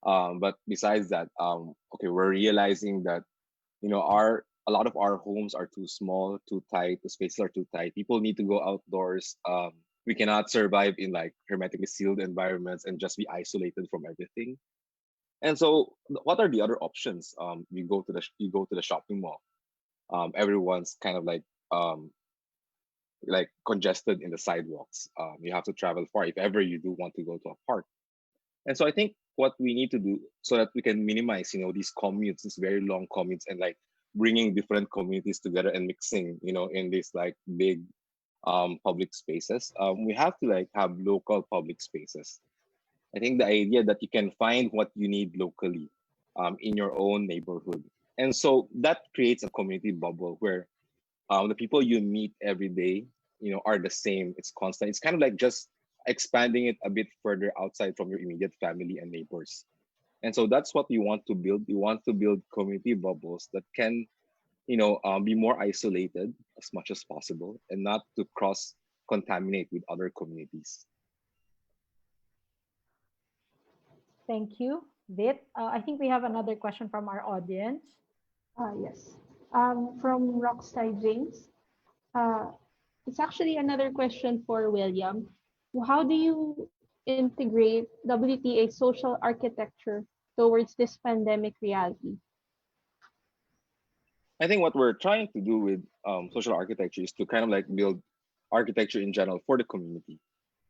But besides that, okay, we're realizing that our a lot of our homes are too small, too tight. The spaces are too tight. People need to go outdoors. We cannot survive in like hermetically sealed environments and just be isolated from everything. And so, what are the other options? You go to the shopping mall. Everyone's kind of like congested in the sidewalks. You have to travel far if ever you do want to go to a park. And so I think what we need to do so that we can minimize, these commutes, these very long commutes, and like bringing different communities together and mixing, in these like big public spaces. We have to like have local public spaces. I think the idea that you can find what you need locally in your own neighborhood. And so that creates a community bubble where the people you meet every day, are the same. It's constant. It's kind of like just expanding it a bit further outside from your immediate family and neighbors. And so that's what we want to build. We want to build community bubbles that can, be more isolated as much as possible and not to cross contaminate with other communities. Thank you, Vit. I think we have another question from our audience. Yes. From Rockstar James. Uh, it's actually another question for William. How do you integrate WTA social architecture towards this pandemic reality? I think what we're trying to do with social architecture is to kind of like build architecture in general for the community.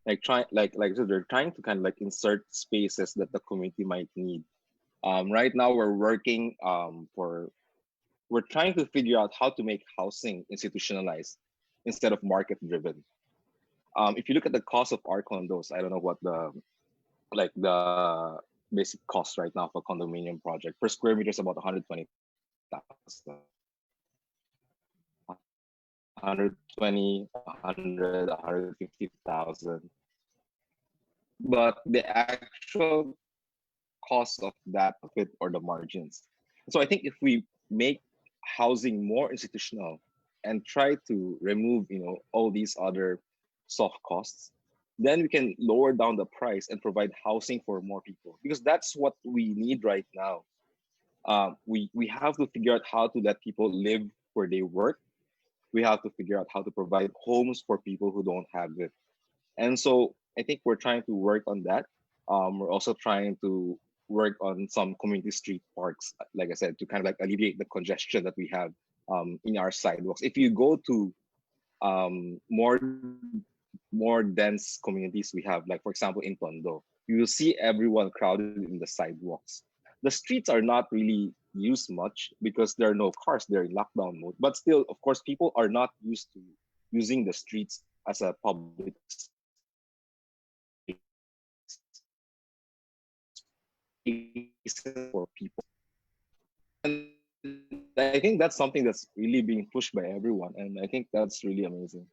Like try like I said, they're trying to kind of like insert spaces that the community might need. Right now we're trying to figure out how to make housing institutionalized instead of market driven. If you look at the cost of our condos, I don't know what the basic cost right now for a condominium project per square meter is about 120,000, 120, 100, 150,000. But the actual cost of that of it or the margins. So I think if we make housing more institutional and try to remove, all these other soft costs, then we can lower down the price and provide housing for more people because that's what we need right now. We have to figure out how to let people live where they work. We have to figure out how to provide homes for people who don't have it. And so I think we're trying to work on that. We're also trying to work on some community street parks, like I said, to kind of like alleviate the congestion that we have in our sidewalks. If you go to more dense communities we have, like for example in Tondo, you will see everyone crowded in the sidewalks. The streets are not really used much because there are no cars, they're in lockdown mode. But still, of course, people are not used to using the streets as a public for people. And I think that's something that's really being pushed by everyone. And I think that's really amazing.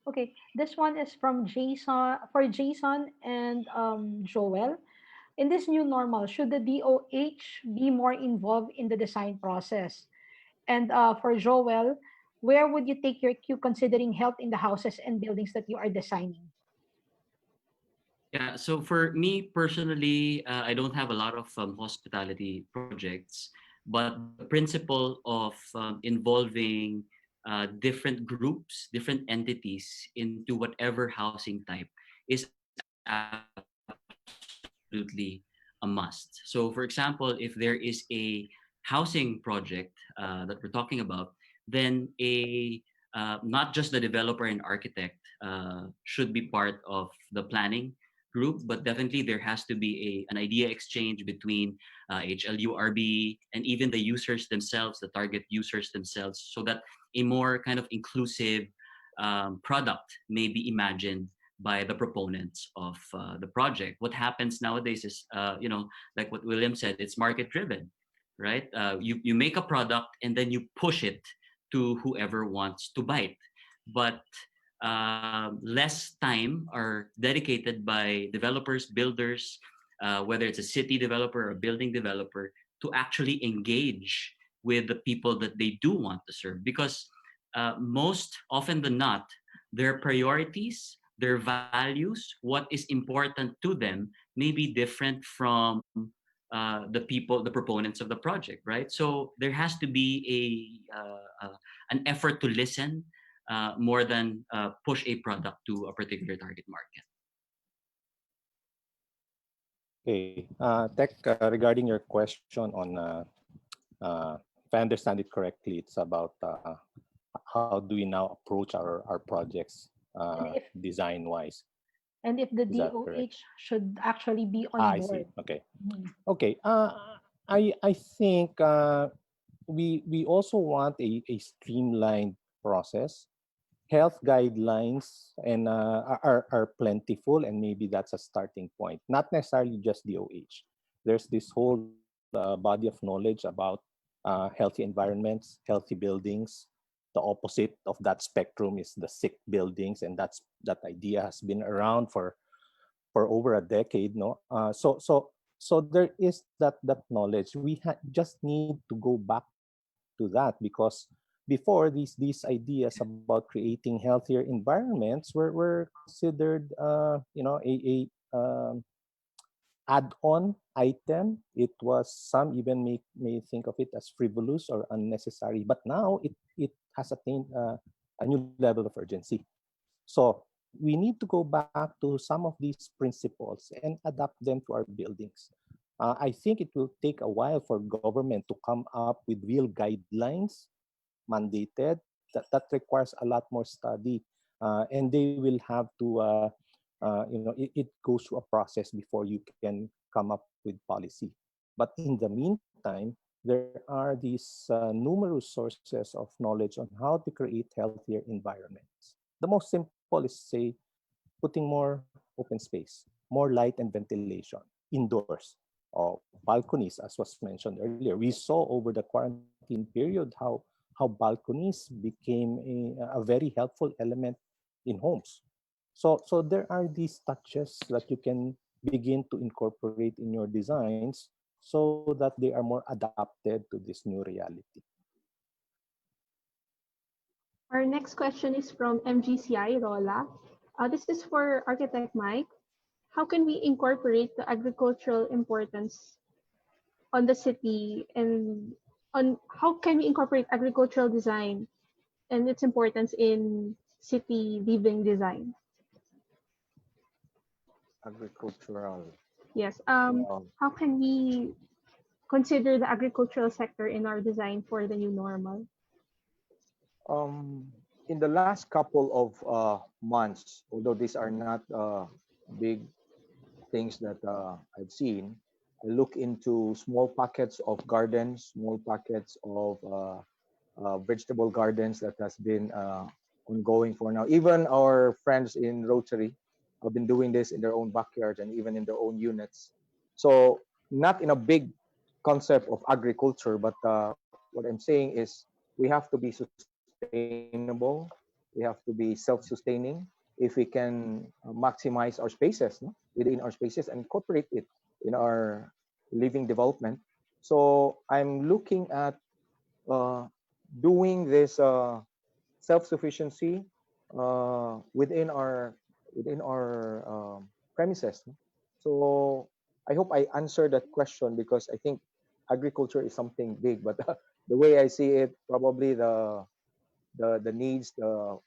Okay, this one is from Jason, for Jason and Joel. In this new normal, should the DOH be more involved in the design process? And for Joel, where would you take your cue considering health in the houses and buildings that you are designing? Yeah, so for me personally, I don't have a lot of hospitality projects, but the principle of involving different groups, different entities into whatever housing type is absolutely a must. So, for example, if there is a housing project that we're talking about, then a not just the developer and architect should be part of the planning group, but definitely there has to be an idea exchange between HLURB and even the users themselves, the target users themselves, so that a more kind of inclusive product may be imagined by the proponents of the project. What happens nowadays is, like what William said, it's market driven, right? You make a product and then you push it to whoever wants to buy it. But less time are dedicated by developers, builders, whether it's a city developer or a building developer, to actually engage with the people that they do want to serve. Because most often than not, their priorities, their values, what is important to them may be different from the people, the proponents of the project, right? So there has to be an effort to listen, more than push a product to a particular target market. Okay. Tech, regarding your question on, if I understand it correctly, it's about how do we now approach our projects And if design-wise. and if the Is that correct? DOH should actually be on I see. board. Okay. Mhm. Okay. I think we also want a streamlined process. Health guidelines and are plentiful, and maybe that's a starting point. Not necessarily just DOH. There's this whole body of knowledge about healthy environments, healthy buildings. The opposite of that spectrum is the sick buildings, and that idea has been around for over a decade. No, so there is that knowledge. We just need to go back to that, because before, these ideas about creating healthier environments were considered a add-on item. It was, some even may think of it as frivolous or unnecessary, but now it has attained a new level of urgency. So we need to go back to some of these principles and adapt them to our buildings. I think it will take a while for government to come up with real guidelines mandated. That requires a lot more study, and they will have to, it goes through a process before you can come up with policy. But in the meantime, there are these numerous sources of knowledge on how to create healthier environments. The most simple is, say, putting more open space, more light and ventilation indoors, or balconies, as was mentioned earlier. We saw over the quarantine period how balconies became a very helpful element in homes. So there are these touches that you can begin to incorporate in your designs so that they are more adapted to this new reality. Our next question is from MGCI Rola. This is for Architect Mike. How can we incorporate the agricultural importance on the city, and on how can we incorporate agricultural design and its importance in city living design? Agricultural. Yes. Wow. How can we consider the agricultural sector in our design for the new normal? Um, in the last couple of months, although these are not big things that I've seen, I look into small pockets of gardens, small pockets of vegetable gardens that has been ongoing for now. Even our friends in Rotary have been doing this in their own backyards and even in their own units. So not in a big concept of agriculture, but what I'm saying is we have to be sustainable. We have to be self-sustaining. If we can maximize our spaces, no? Within our spaces and incorporate it in our living development. So I'm looking at uh, doing this self-sufficiency within our premises. No? So I hope I answered that question, because I think agriculture is something big, but the way I see it, probably the needs from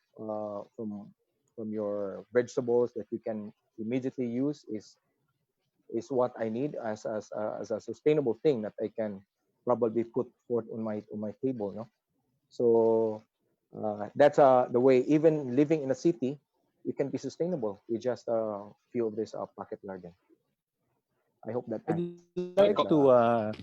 your vegetables that you can immediately use is what I need as a sustainable thing that I can probably put forth on my table. No, so that's the way. Even living in a city, you can be sustainable with just a few of this pocket garden. I hope that answered I'd the.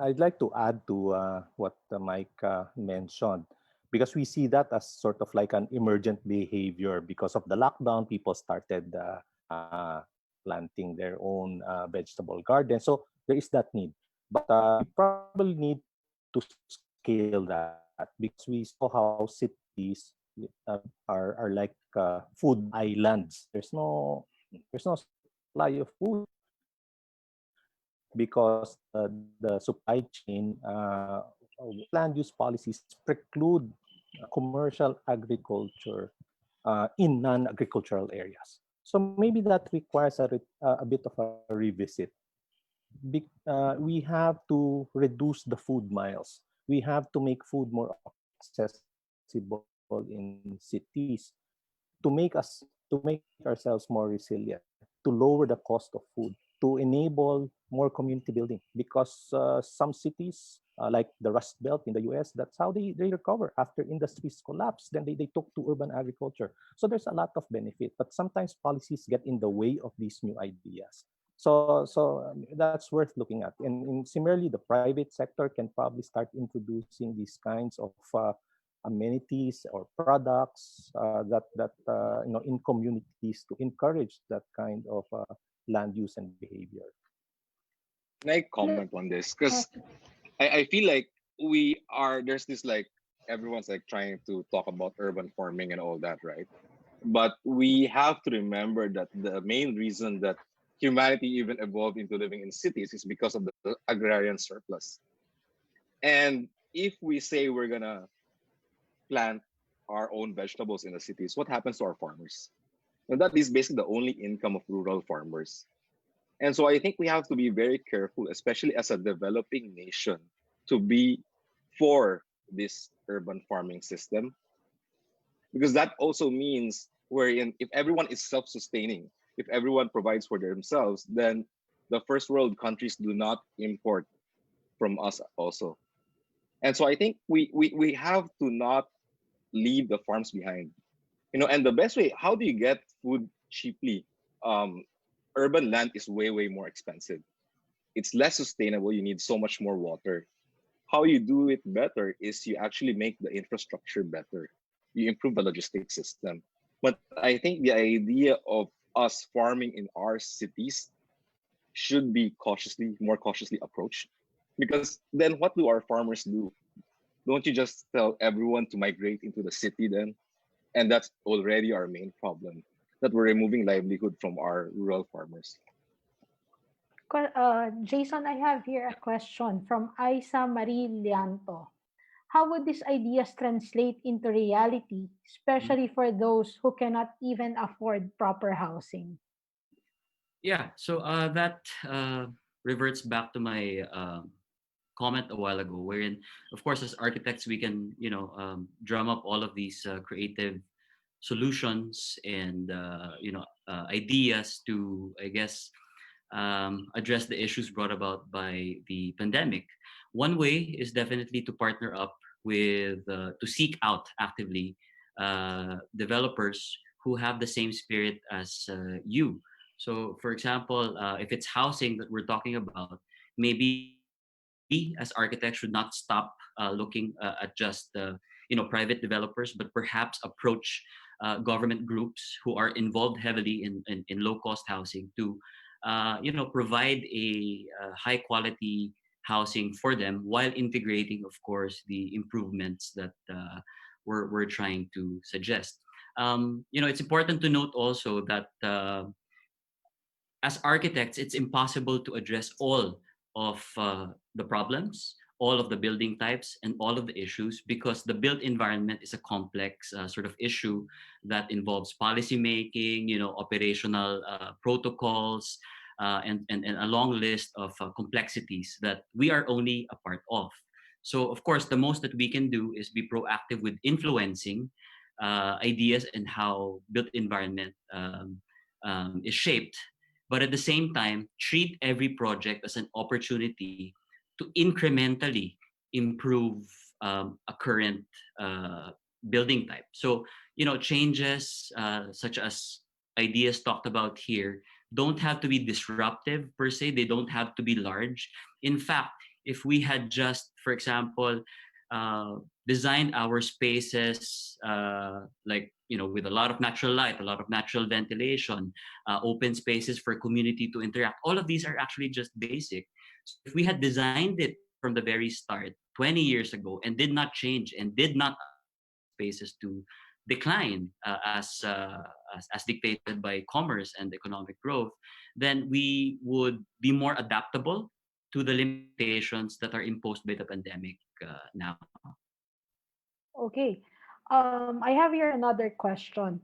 I'd like to add to what Mike mentioned, because we see that as sort of like an emergent behavior. Because of the lockdown, people started planting their own vegetable garden. So there is that need, but we probably need to scale that, because we saw how cities are like food islands. There's no supply of food because the supply chain, land use policies preclude commercial agriculture in non-agricultural areas. So maybe that requires a bit of a revisit. We have to reduce the food miles. We have to make food more accessible to in cities to make ourselves more resilient, to lower the cost of food, to enable more community building. Because some cities, like the Rust Belt in the US, that's how they recover after industries collapse. Then they took to urban agriculture. So there's a lot of benefit, but sometimes policies get in the way of these new ideas. So that's worth looking at. And similarly, the private sector can probably start introducing these kinds of amenities or products that in communities to encourage that kind of land use and behavior. Can I comment on this? Because I feel like there's this like everyone's like trying to talk about urban farming and all that, right? But we have to remember that the main reason that humanity even evolved into living in cities is because of the agrarian surplus. And if we say we're gonna plant our own vegetables in the cities, what happens to our farmers? And that is basically the only income of rural farmers. And so I think we have to be very careful, especially as a developing nation, to be for this urban farming system, because that also means wherein if everyone is self-sustaining, if everyone provides for themselves, then the first world countries do not import from us also. And so I think we have to not leave the farms behind. And the best way, how do you get food cheaply? Um, Urban land is way more expensive. It's less sustainable. You need so much more water. How you do it better is you actually make the infrastructure better. You improve the logistics system. But I think the idea of us farming in our cities should be more cautiously approached. Because then what do our farmers do? Don't you just tell everyone to migrate into the city then? And that's already our main problem, that we're removing livelihood from our rural farmers. Jason, I have here a question from Isa Marie Lianto. How would these ideas translate into reality, especially for those who cannot even afford proper housing? Yeah, so that reverts back to my comment a while ago, wherein, of course, as architects, we can, drum up all of these creative solutions and, ideas to, I guess, address the issues brought about by the pandemic. One way is definitely to partner up to seek out actively developers who have the same spirit as you. So, for example, if it's housing that we're talking about, maybe as architects should not stop looking at just private developers, but perhaps approach government groups who are involved heavily in low cost housing to provide a high quality housing for them while integrating, of course, the improvements that we're trying to suggest. It's important to note also that as architects, it's impossible to address all of the problems, all of the building types, and all of the issues because the built environment is a complex sort of issue that involves policy making, operational protocols, and a long list of complexities that we are only a part of. So, of course, the most that we can do is be proactive with influencing ideas and how built environment is shaped, but at the same time treat every project as an opportunity to incrementally improve a current uh, building type. So changes such as ideas talked about here don't have to be disruptive per se. They don't have to be large. In fact, if we had just, for example, uh, designed our spaces like with a lot of natural light, a lot of natural ventilation, open spaces for community to interact. All of these are actually just basic. So if we had designed it from the very start 20 years ago and did not change and did not allow these spaces to decline as dictated by commerce and economic growth, then we would be more adaptable to the limitations that are imposed by the pandemic now. Okay. I have here another question.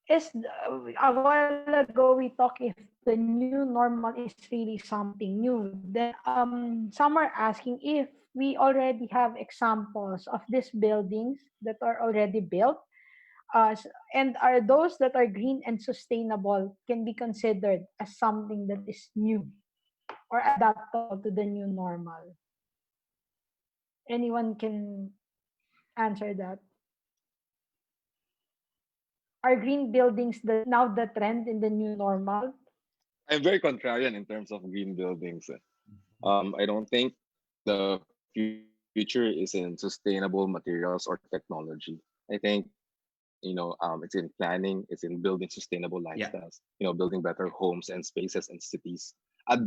A while ago we talked if the new normal is really something new. Then some are asking if we already have examples of these buildings that are already built, and are those that are green and sustainable can be considered as something that is new or adaptable to the new normal? Anyone can answer that? Are green buildings now the trend in the new normal? I'm very contrarian in terms of green buildings. I don't think the future is in sustainable materials or technology. I think it's in planning, it's in building sustainable Yeah. lifestyles, building better homes and spaces and cities. A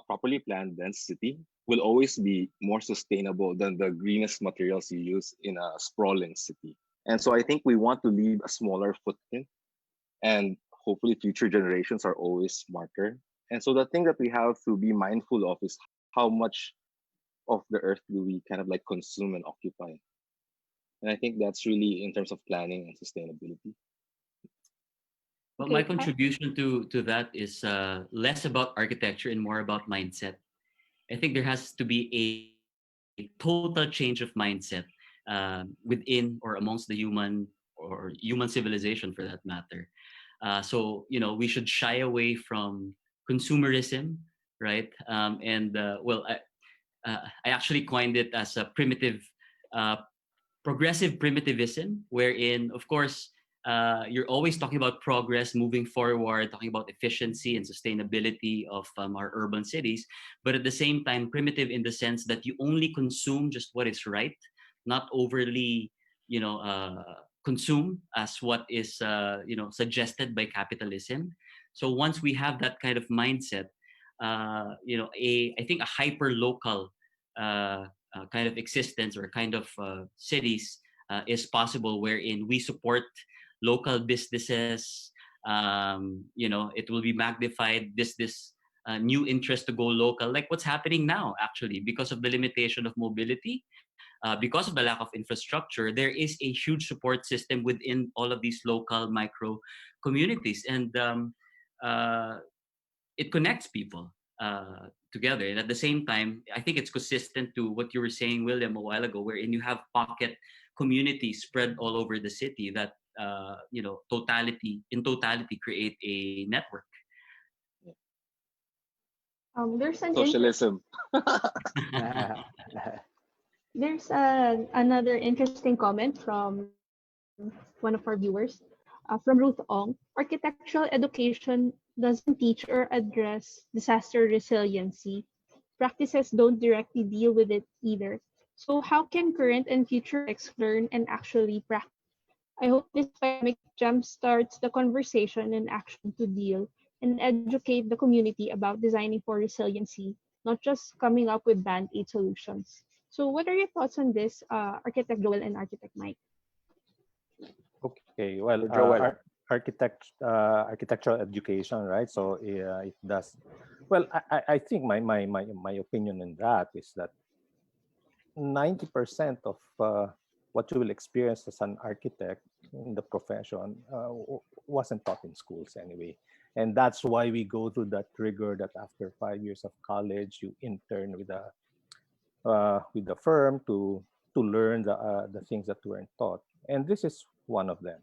properly planned dense city will always be more sustainable than the greenest materials you use in a sprawling city. And so I think we want to leave a smaller footprint, and hopefully future generations are always smarter. And so the thing that we have to be mindful of is how much of the earth do we kind of like consume and occupy. And I think that's really in terms of planning and sustainability. Well, my Okay. contribution to that is less about architecture and more about mindset. I think there has to be a total change of mindset within or amongst the human civilization for that matter. So we should shy away from consumerism, right? I actually coined it as a uh, progressive primitivism, wherein, of course, you're always talking about progress, moving forward, talking about efficiency and sustainability of our urban cities, but at the same time, primitive in the sense that you only consume just what is right, not overly, consume as what is, suggested by capitalism. So once we have that kind of mindset, I think a hyper local kind of existence or kind of cities is possible, wherein we support local businesses. It will be magnified. This new interest to go local, like what's happening now, actually, because of the limitation of mobility, because of the lack of infrastructure. There is a huge support system within all of these local micro communities, and uh, it connects people together. And at the same time, I think it's consistent to what you were saying, William, a while ago, wherein you have pocket communities spread all over the city that totality create a network. There's an Socialism. another interesting comment from one of our viewers, from Ruth Ong. Architectural education doesn't teach or address disaster resiliency. Practices don't directly deal with it either. So how can current and future architects learn and actually practice? I hope this pandemic jumpstarts the conversation and action to deal and educate the community about designing for resiliency, not just coming up with band-aid solutions. So what are your thoughts on this, Architect Joel and Architect Mike? Okay, well, Joel. architectural education, right? So it does. Well, I think my opinion on that is that 90% of what you will experience as an architect in the profession wasn't taught in schools anyway. And that's why we go through that rigor that after 5 years of college, you intern with the firm to learn the things that weren't taught. And this is one of them.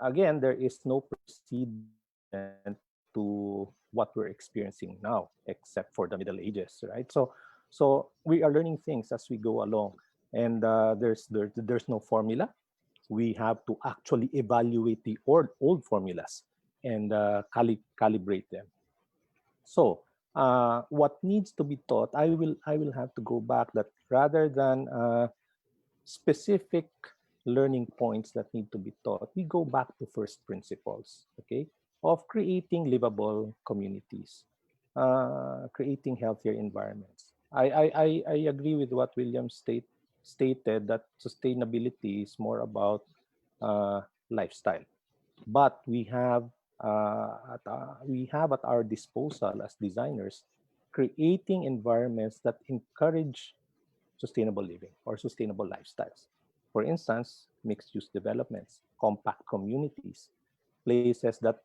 Again, there is no precedent to what we're experiencing now, except for the Middle Ages, right? So we are learning things as we go along, and there's no formula. We have to actually evaluate the old formulas and calibrate them. So what needs to be taught, I will have to go back that rather than specific learning points that need to be taught, we go back to first principles, okay, of creating livable communities, creating healthier environments. I agree with what William stated that sustainability is more about uh, lifestyle, but we have at our disposal as designers creating environments that encourage sustainable living or sustainable lifestyles. For instance, mixed use developments, compact communities, places that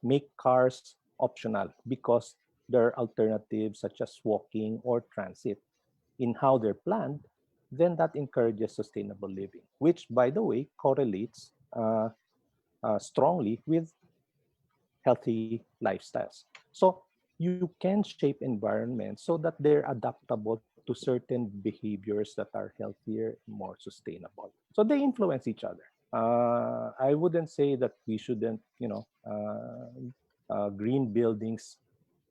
make cars optional because there are alternatives such as walking or transit. in how they're planned, then that encourages sustainable living, which, by the way, correlates strongly with healthy lifestyles. So you can shape environments so that they're adaptable to certain behaviors that are healthier and more sustainable. So they influence each other. I wouldn't say that we shouldn't, green buildings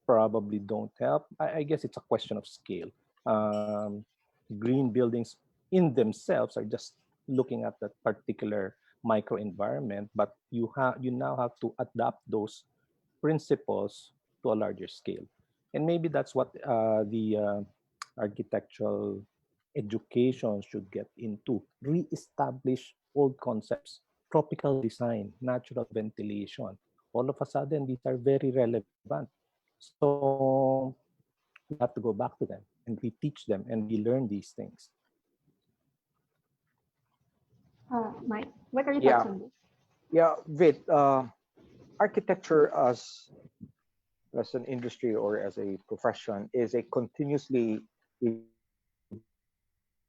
probably don't help. I guess it's a question of scale. Um, Green buildings in themselves are just looking at that particular microenvironment, but you now have to adapt those principles to a larger scale. And maybe that's what the architectural education should get into. Re-establish old concepts, tropical design, natural ventilation. All of a sudden, these are very relevant. So we have to go back to them and we teach them and we learn these things. Mike, what are your thoughts Yeah, on this? yeah, Vit. Architecture as an industry or as a profession is a continuously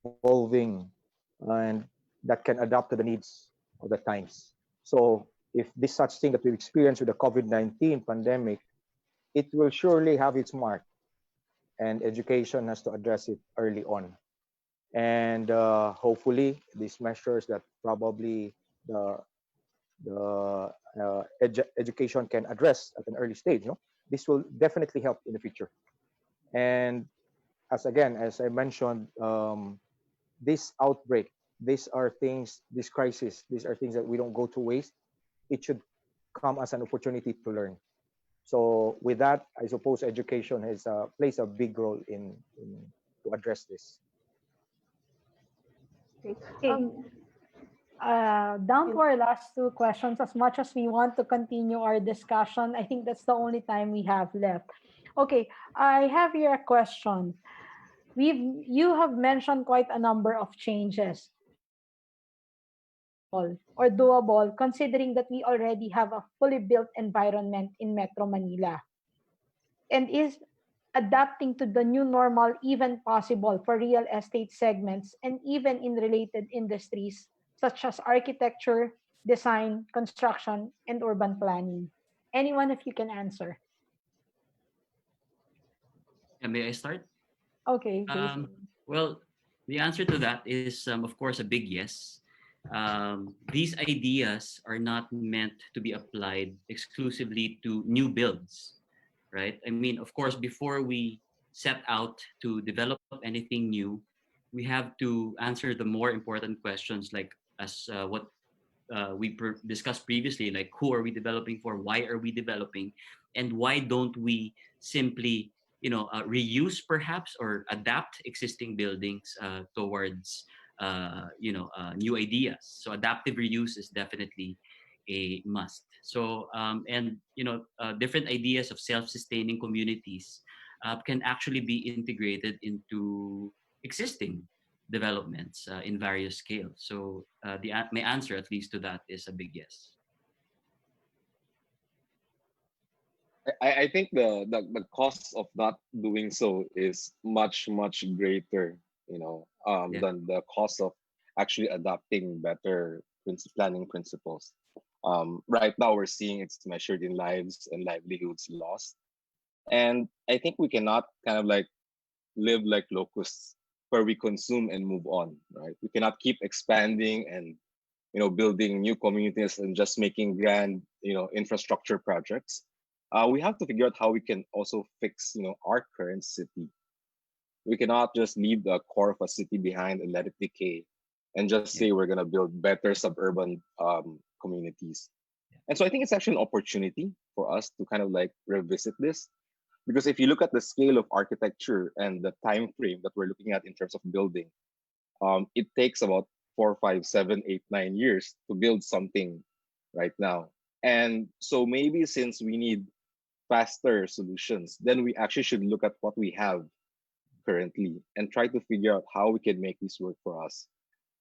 evolving and that can adapt to the needs of the times. So if this such thing that we've experienced with the COVID-19 pandemic, it will surely have its mark, and education has to address it early on. And hopefully, these measures that probably the education can address at an early stage, this will definitely help in the future. And as I mentioned, this outbreak, these are things, this crisis, these are things that we don't go to waste. It should come as an opportunity to learn. So with that, I suppose education plays a big role in to address this. Great. Okay. Down to our last two questions. As much as we want to continue our discussion, I think that's the only time we have left. Okay, I have here a question. You have mentioned quite a number of changes or doable considering that we already have a fully built environment in Metro Manila. And is adapting to the new normal even possible for real estate segments and even in related industries such as architecture, design, construction, and urban planning? Anyone of you can answer. May I start? Okay, Um, Jason. well, the answer to that is, of course, a big yes. These ideas are not meant to be applied exclusively to new builds, right? I mean, of course, before we set out to develop anything new, we have to answer the more important questions, like as what discussed previously, like who are we developing for, why are we developing, and why don't we simply reuse perhaps or adapt existing buildings towards new ideas. So adaptive reuse is definitely a must. So and different ideas of self-sustaining communities can actually be integrated into existing developments in various scales. So my answer, at least to that, is a big yes. I think the cost of not doing so is much greater, Yeah. than the cost of actually adopting better planning principles. Right now, we're seeing it's measured in lives and livelihoods lost, and I think we cannot kind of like live like locusts where we consume and move on, right? We cannot keep expanding and building new communities and just making grand infrastructure projects. We have to figure out how we can also fix our current city. We cannot just leave the core of a city behind and let it decay and just Yeah. say we're going to build better suburban communities. And so I think it's actually an opportunity for us to kind of like revisit this, because if you look at the scale of architecture and the time frame that we're looking at in terms of building, it takes about 4, 5, 7, 8, 9 years to build something right now. And so maybe since we need faster solutions, then we actually should look at what we have currently and try to figure out how we can make this work for us.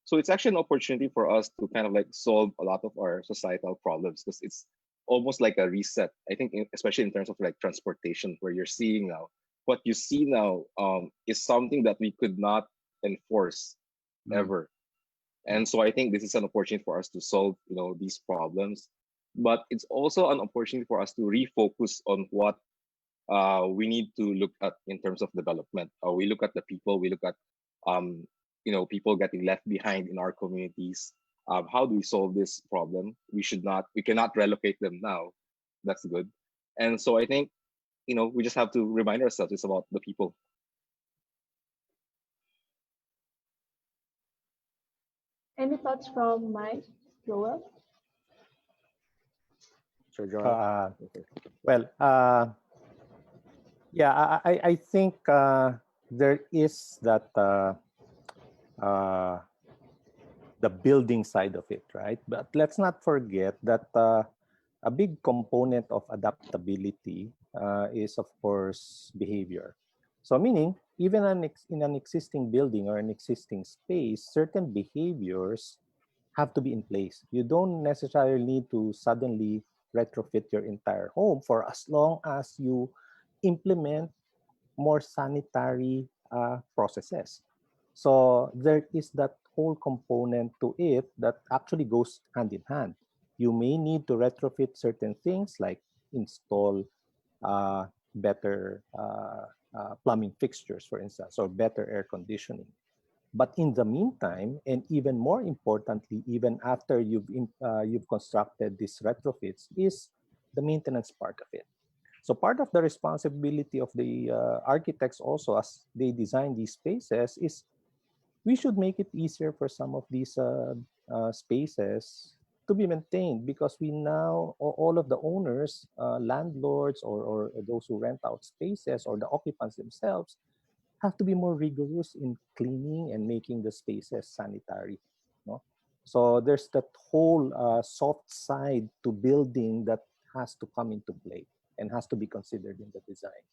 So it's actually an opportunity for us to kind of like solve a lot of our societal problems, because it's almost like a reset. I think, especially in terms of like transportation, where you're seeing now what you see now is something that we could not enforce Mm. ever. And so I think this is an opportunity for us to solve, these problems. But it's also an opportunity for us to refocus on what we need to look at in terms of development. We look at the people, we look at people getting left behind in our communities. How do we solve this problem? We cannot relocate them now. That's good. And so I think we just have to remind ourselves it's about the people. Any thoughts from Mike, Joel? Sir Joel. Uh, well, yeah, I think there is that uh, the building side of it, right? But let's not forget that a big component of adaptability is, of course, behavior. So, meaning, even in an existing building or an existing space, certain behaviors have to be in place. You don't necessarily need to suddenly retrofit your entire home for as long as you implement more sanitary processes. So there is that whole component to it that actually goes hand in hand. You may need to retrofit certain things like install uh, better plumbing fixtures, for instance, or better air conditioning. But in the meantime, and even more importantly, even after you've constructed these retrofits, is the maintenance part of it. So part of the responsibility of the architects also as they design these spaces is we should make it easier for some of these spaces to be maintained because we now, all of the owners, landlords, or those who rent out spaces or the occupants themselves have to be more rigorous in cleaning and making the spaces sanitary. No? So there's that whole soft side to building that has to come into play and has to be considered in the design.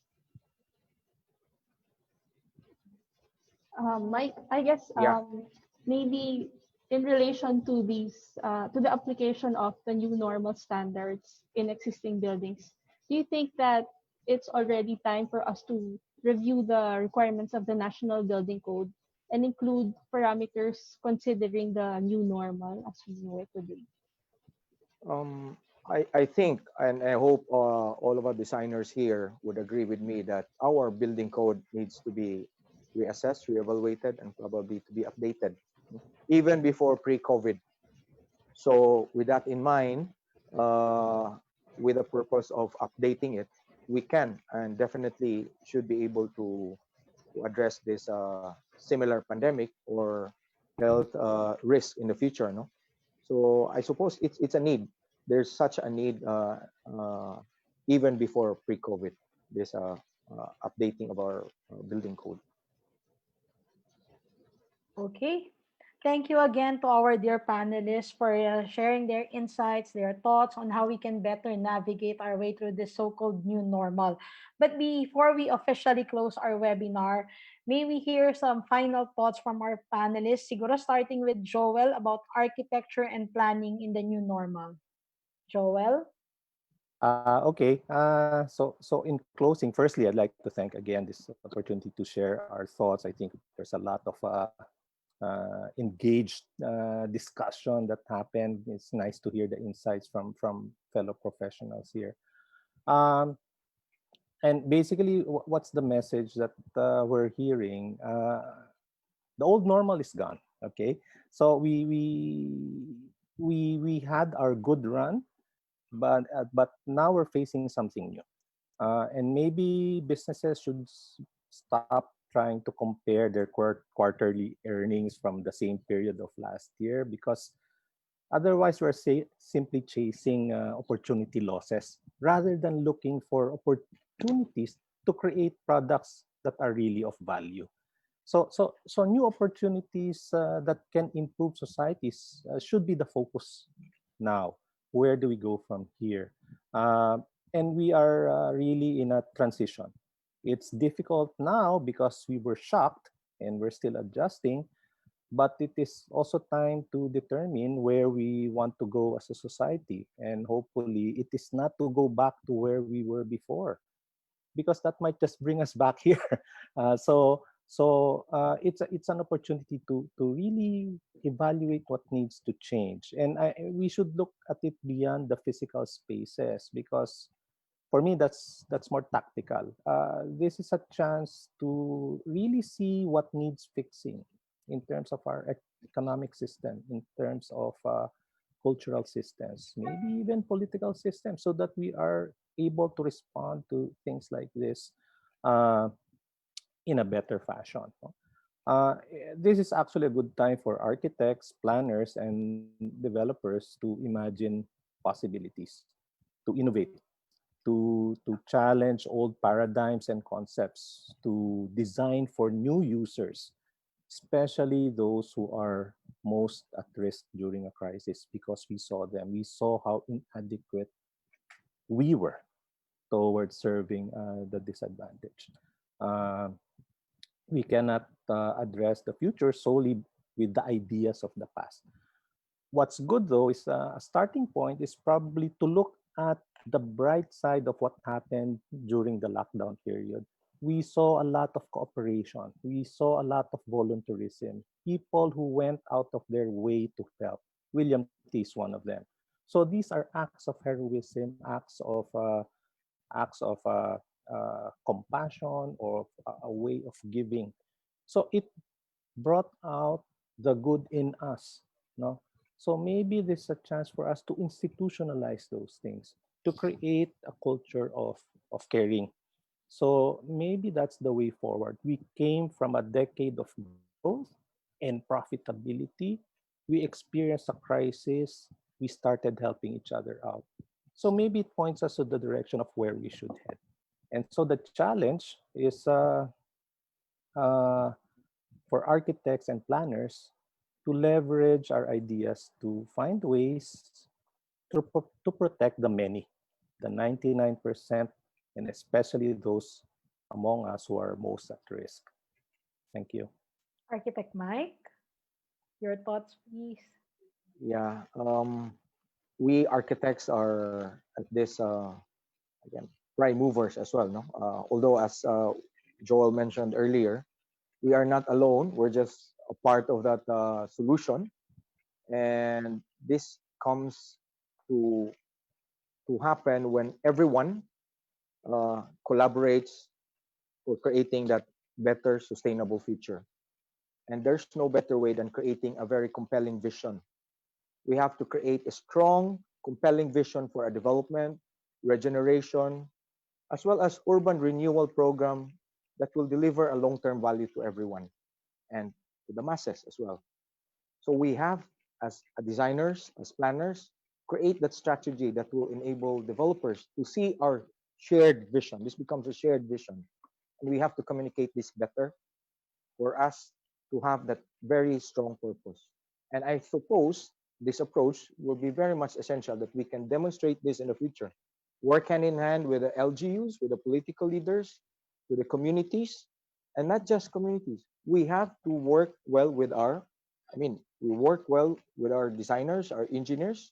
Mike, I guess Yeah. maybe in relation to to the application of the new normal standards in existing buildings, do you think that it's already time for us to review the requirements of the National Building Code and include parameters considering the new normal as we know it today? Um, I think and I hope all of our designers here would agree with me that our building code needs to be reassessed, reevaluated, and probably to be updated even before pre-COVID. So with that in mind, uh, with the purpose of updating it, we can and definitely should be able to address this similar pandemic or health risk in the future. No, so I suppose it's a need. There's such a need even before pre-COVID. This updating of our building code. Okay. Thank you again to our dear panelists for sharing their insights, their thoughts on how we can better navigate our way through this so called new normal. But before we officially close our webinar, may we hear some final thoughts from our panelists? Siguro starting with Joel about architecture and planning in the new normal. Joel? Okay. So in closing, firstly, I'd like to thank again this opportunity to share our thoughts. I think there's a lot of engaged discussion that happened. It's nice to hear the insights from fellow professionals here. Um, and basically, what's the message that we're hearing? The old normal is gone. Okay, so we had our good run, but now we're facing something new. And maybe businesses should stop trying to compare their quarterly earnings from the same period of last year because otherwise we're simply chasing opportunity losses rather than looking for opportunities to create products that are really of value. So new opportunities that can improve societies should be the focus now. Where do we go from here? Uh, and we are really in a transition. It's difficult now because we were shocked and we're still adjusting, but it is also time to determine where we want to go as a society. And hopefully, it is not to go back to where we were before. because that might just bring us back here. So it's an opportunity to really evaluate what needs to change, and we should look at it beyond the physical spaces, because for me that's more tactical. This is a chance to really see what needs fixing in terms of our economic system, in terms of cultural systems, maybe even political systems, so that we are able to respond to things like this uh, in a better fashion. No? This is actually a good time for architects, planners, and developers to imagine possibilities, to innovate, to challenge old paradigms and concepts, to design for new users, especially those who are most at risk during a crisis, because we saw them. We saw how inadequate we were towards serving the disadvantaged. Um we cannot address the future solely with the ideas of the past. What's good though is a starting point is probably to look at the bright side of what happened during the lockdown period. We saw a lot of cooperation. We saw a lot of volunteerism. People who went out of their way to help. William T is one of them. So these are acts of heroism, acts of compassion, or a way of giving. So it brought out the good in us. No? So maybe there's a chance for us to institutionalize those things, to create a culture of caring. So maybe that's the way forward. We came from a decade of growth and profitability. We experienced a crisis. We started helping each other out. So maybe it points us to the direction of where we should head. And so the challenge is uh, for architects and planners to leverage our ideas to find ways to protect the many, the 99%, and especially those among us who are most at risk. Thank you. Architect Mike, your thoughts, please. Yeah. We architects are at this again prime movers as well. No, although as Joel mentioned earlier, we are not alone. We're just a part of that solution, and this comes to happen when everyone collaborates for creating that better, sustainable future. And there's no better way than creating a very compelling vision. We have to create a strong, compelling vision for our development, regeneration, as well as urban renewal program that will deliver a long-term value to everyone and to the masses as well. So we have, as designers, as planners, create that strategy that will enable developers to see our shared vision. This becomes a shared vision. And we have to communicate this better for us to have that very strong purpose. And I suppose this approach will be very much essential that we can demonstrate this in the future. Work hand in hand with the LGUs, with the political leaders, with the communities, and not just communities. We have to work well with we work well with our designers, our engineers,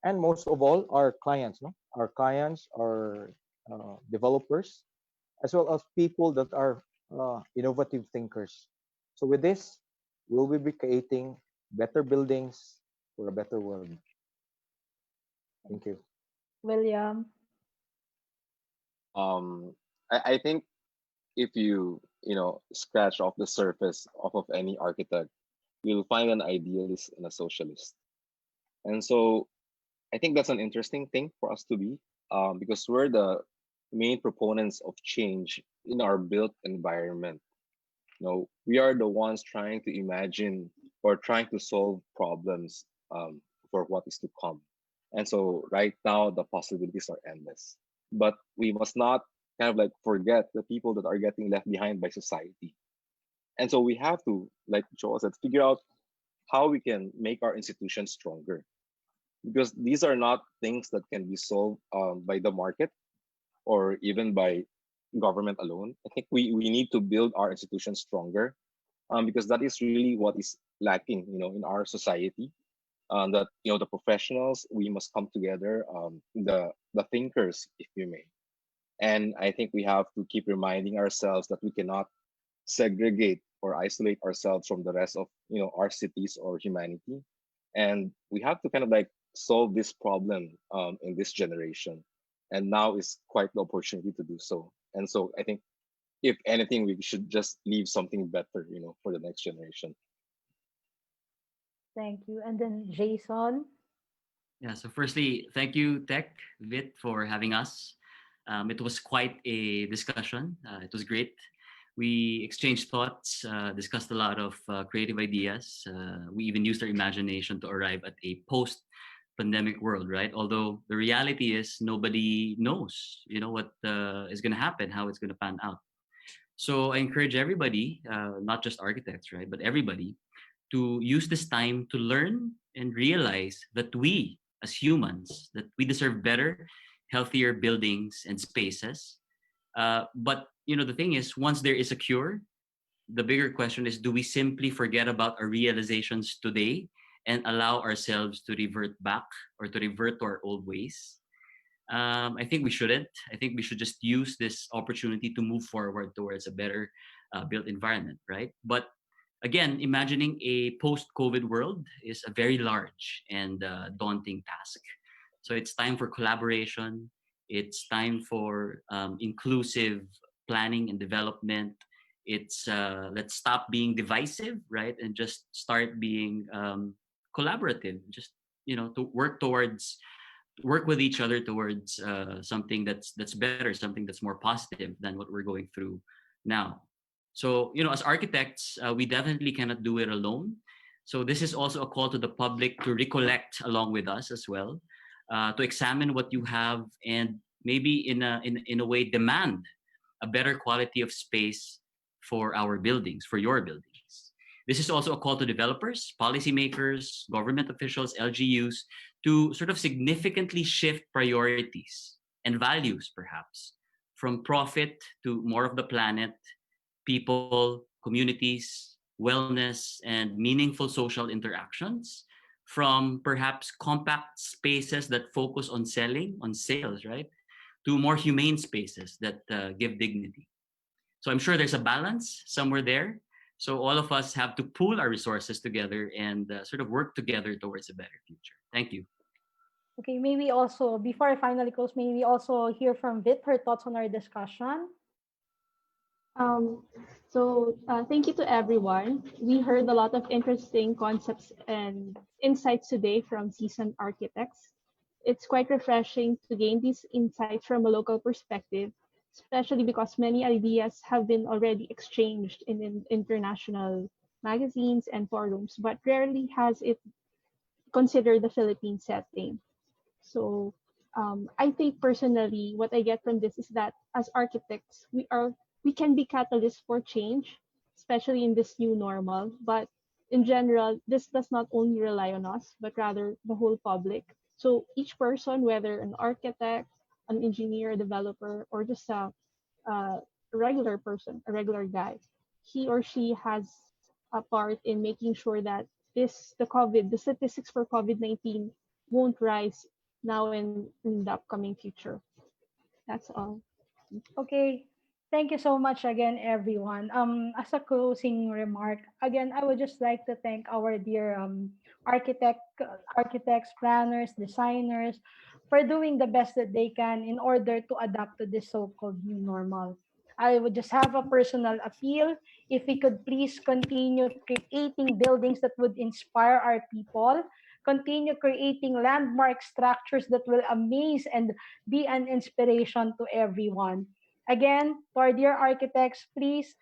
and most of all, our clients, no? Our clients, our developers, as well as people that are innovative thinkers. So with this, we'll be creating better buildings for a better world. Thank you. William. I think if you scratch off the surface of any architect, you'll find an idealist and a socialist. And so I think that's an interesting thing for us to be, because we're the main proponents of change in our built environment. We are the ones trying to imagine or trying to solve problems for what is to come. And so right now the possibilities are endless. But we must not kind of like forget the people that are getting left behind by society. And so we have to, like Joel said, figure out how we can make our institutions stronger, because these are not things that can be solved by the market or even by government alone. I think we need to build our institutions stronger, because that is really what is lacking, in our society. That the professionals, we must come together, the thinkers, if you may. And I think we have to keep reminding ourselves that we cannot segregate or isolate ourselves from the rest of our cities or humanity, and we have to kind of like solve this problem in this generation. And now is quite the opportunity to do so. And so I think if anything, we should just leave something better, for the next generation. Thank you. And then Jason. Yeah, so firstly, thank you, Tech, Vit, for having us. It was quite a discussion. It was great. We exchanged thoughts, discussed a lot of creative ideas. We even used our imagination to arrive at a post pandemic world, right? Although the reality is nobody knows, what is going to happen, how it's going to pan out. So I encourage everybody, not just architects, right, but everybody to use this time to learn and realize that we as humans that we deserve better, healthier buildings and spaces. But the thing is, once there is a cure, the bigger question is, do we simply forget about our realizations today and allow ourselves to revert back or to revert to our old ways? I think we shouldn't. I think we should just use this opportunity to move forward towards a better built environment, right? But again, imagining a post-COVID world is a very large and daunting task. So it's time for collaboration. It's time for inclusive planning and development. It's let's stop being divisive, right, and just start being collaborative. Just to work with each other towards something that's better, something that's more positive than what we're going through now. So as architects, we definitely cannot do it alone. So this is also a call to the public to recollect along with us as well, to examine what you have and maybe in a way demand a better quality of space for our buildings, for your buildings. This is also a call to developers, policymakers, government officials, LGUs to sort of significantly shift priorities and values, perhaps, from profit to more of the planet, people, communities, wellness, and meaningful social interactions, from perhaps compact spaces that focus on selling, on sales, right, to more humane spaces that give dignity. So I'm sure there's a balance somewhere there. So all of us have to pool our resources together and sort of work together towards a better future. Thank you. Okay, maybe also, before I finally close, maybe also hear from Vit her thoughts on our discussion. Um, Thank you to everyone. We heard a lot of interesting concepts and insights today from seasoned architects. It's quite refreshing to gain these insights from a local perspective, especially because many ideas have been already exchanged in international magazines and forums, but rarely has it considered the Philippine setting. So I think personally, what I get from this is that as architects, we can be catalysts for change, especially in this new normal. But in general, this does not only rely on us, but rather the whole public. So each person, whether an architect, an engineer, a developer, or just a regular person, a regular guy, he or she has a part in making sure that the statistics for COVID-19 won't rise now in the upcoming future. That's all. Okay. Thank you so much again, everyone. As a closing remark, again, I would just like to thank our dear architects, planners, designers, for doing the best that they can in order to adapt to this so-called new normal. I would just have a personal appeal. If we could please continue creating buildings that would inspire our people, continue creating landmark structures that will amaze and be an inspiration to everyone. Again, to our dear architects, please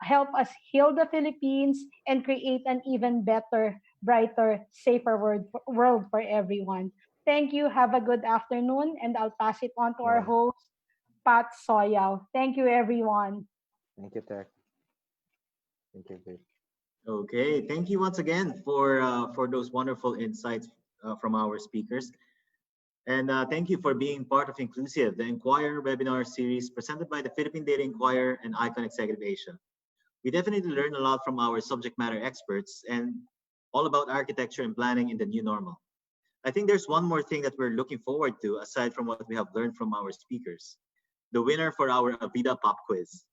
help us heal the Philippines and create an even better, brighter, safer world for everyone. Thank you. Have a good afternoon, and I'll pass it on to our Bye. host, Pat Soyaw. Thank you, everyone. Thank you, Tech. Thank you, Vic. Okay, thank you once again for those wonderful insights from our speakers. And thank you for being part of Inclusive, the Inquirer webinar series presented by the Philippine Data Inquirer and Icon Executive Asia. We definitely learned a lot from our subject matter experts and all about architecture and planning in the new normal. I think there's one more thing that we're looking forward to aside from what we have learned from our speakers. the winner for our Avida Pop Quiz.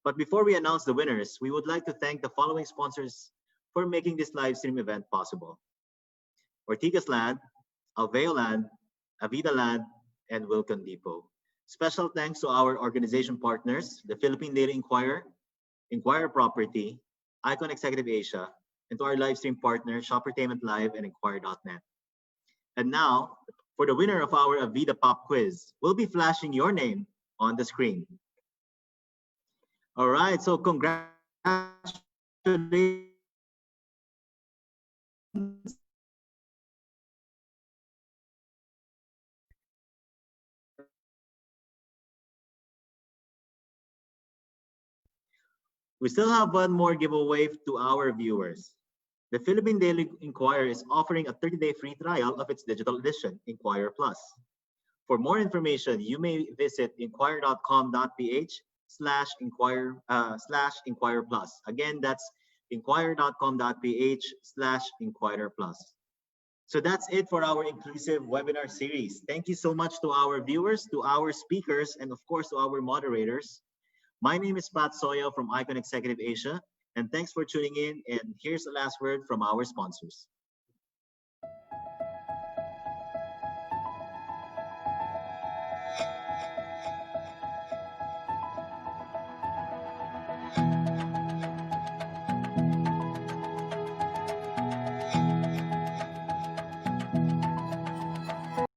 But before we announce the winners, we would like to thank the following sponsors for making this live stream event possible: Ortigas Land, Alveo Land, Avida Land, and Wilcon Depot. Special thanks to our organization partners, the Philippine Daily Inquirer, Inquirer Property, Icon Executive Asia, and to our live stream partner, Shoppertainment Live and Inquire.net. And now, for the winner of our Avida Pop Quiz, we'll be flashing your name on the screen. All right, so congratulations. We still have one more giveaway to our viewers. The Philippine Daily Inquirer is offering a 30-day free trial of its digital edition, Inquirer Plus. For more information, you may visit inquire.com.ph/inquire plus. Again, that's inquire.com.ph/inquire plus. So that's it for our inclusive webinar series. Thank you so much to our viewers, to our speakers, and of course to our moderators. My name is Pat Soya from Icon Executive Asia, and thanks for tuning in. And here's the last word from our sponsors.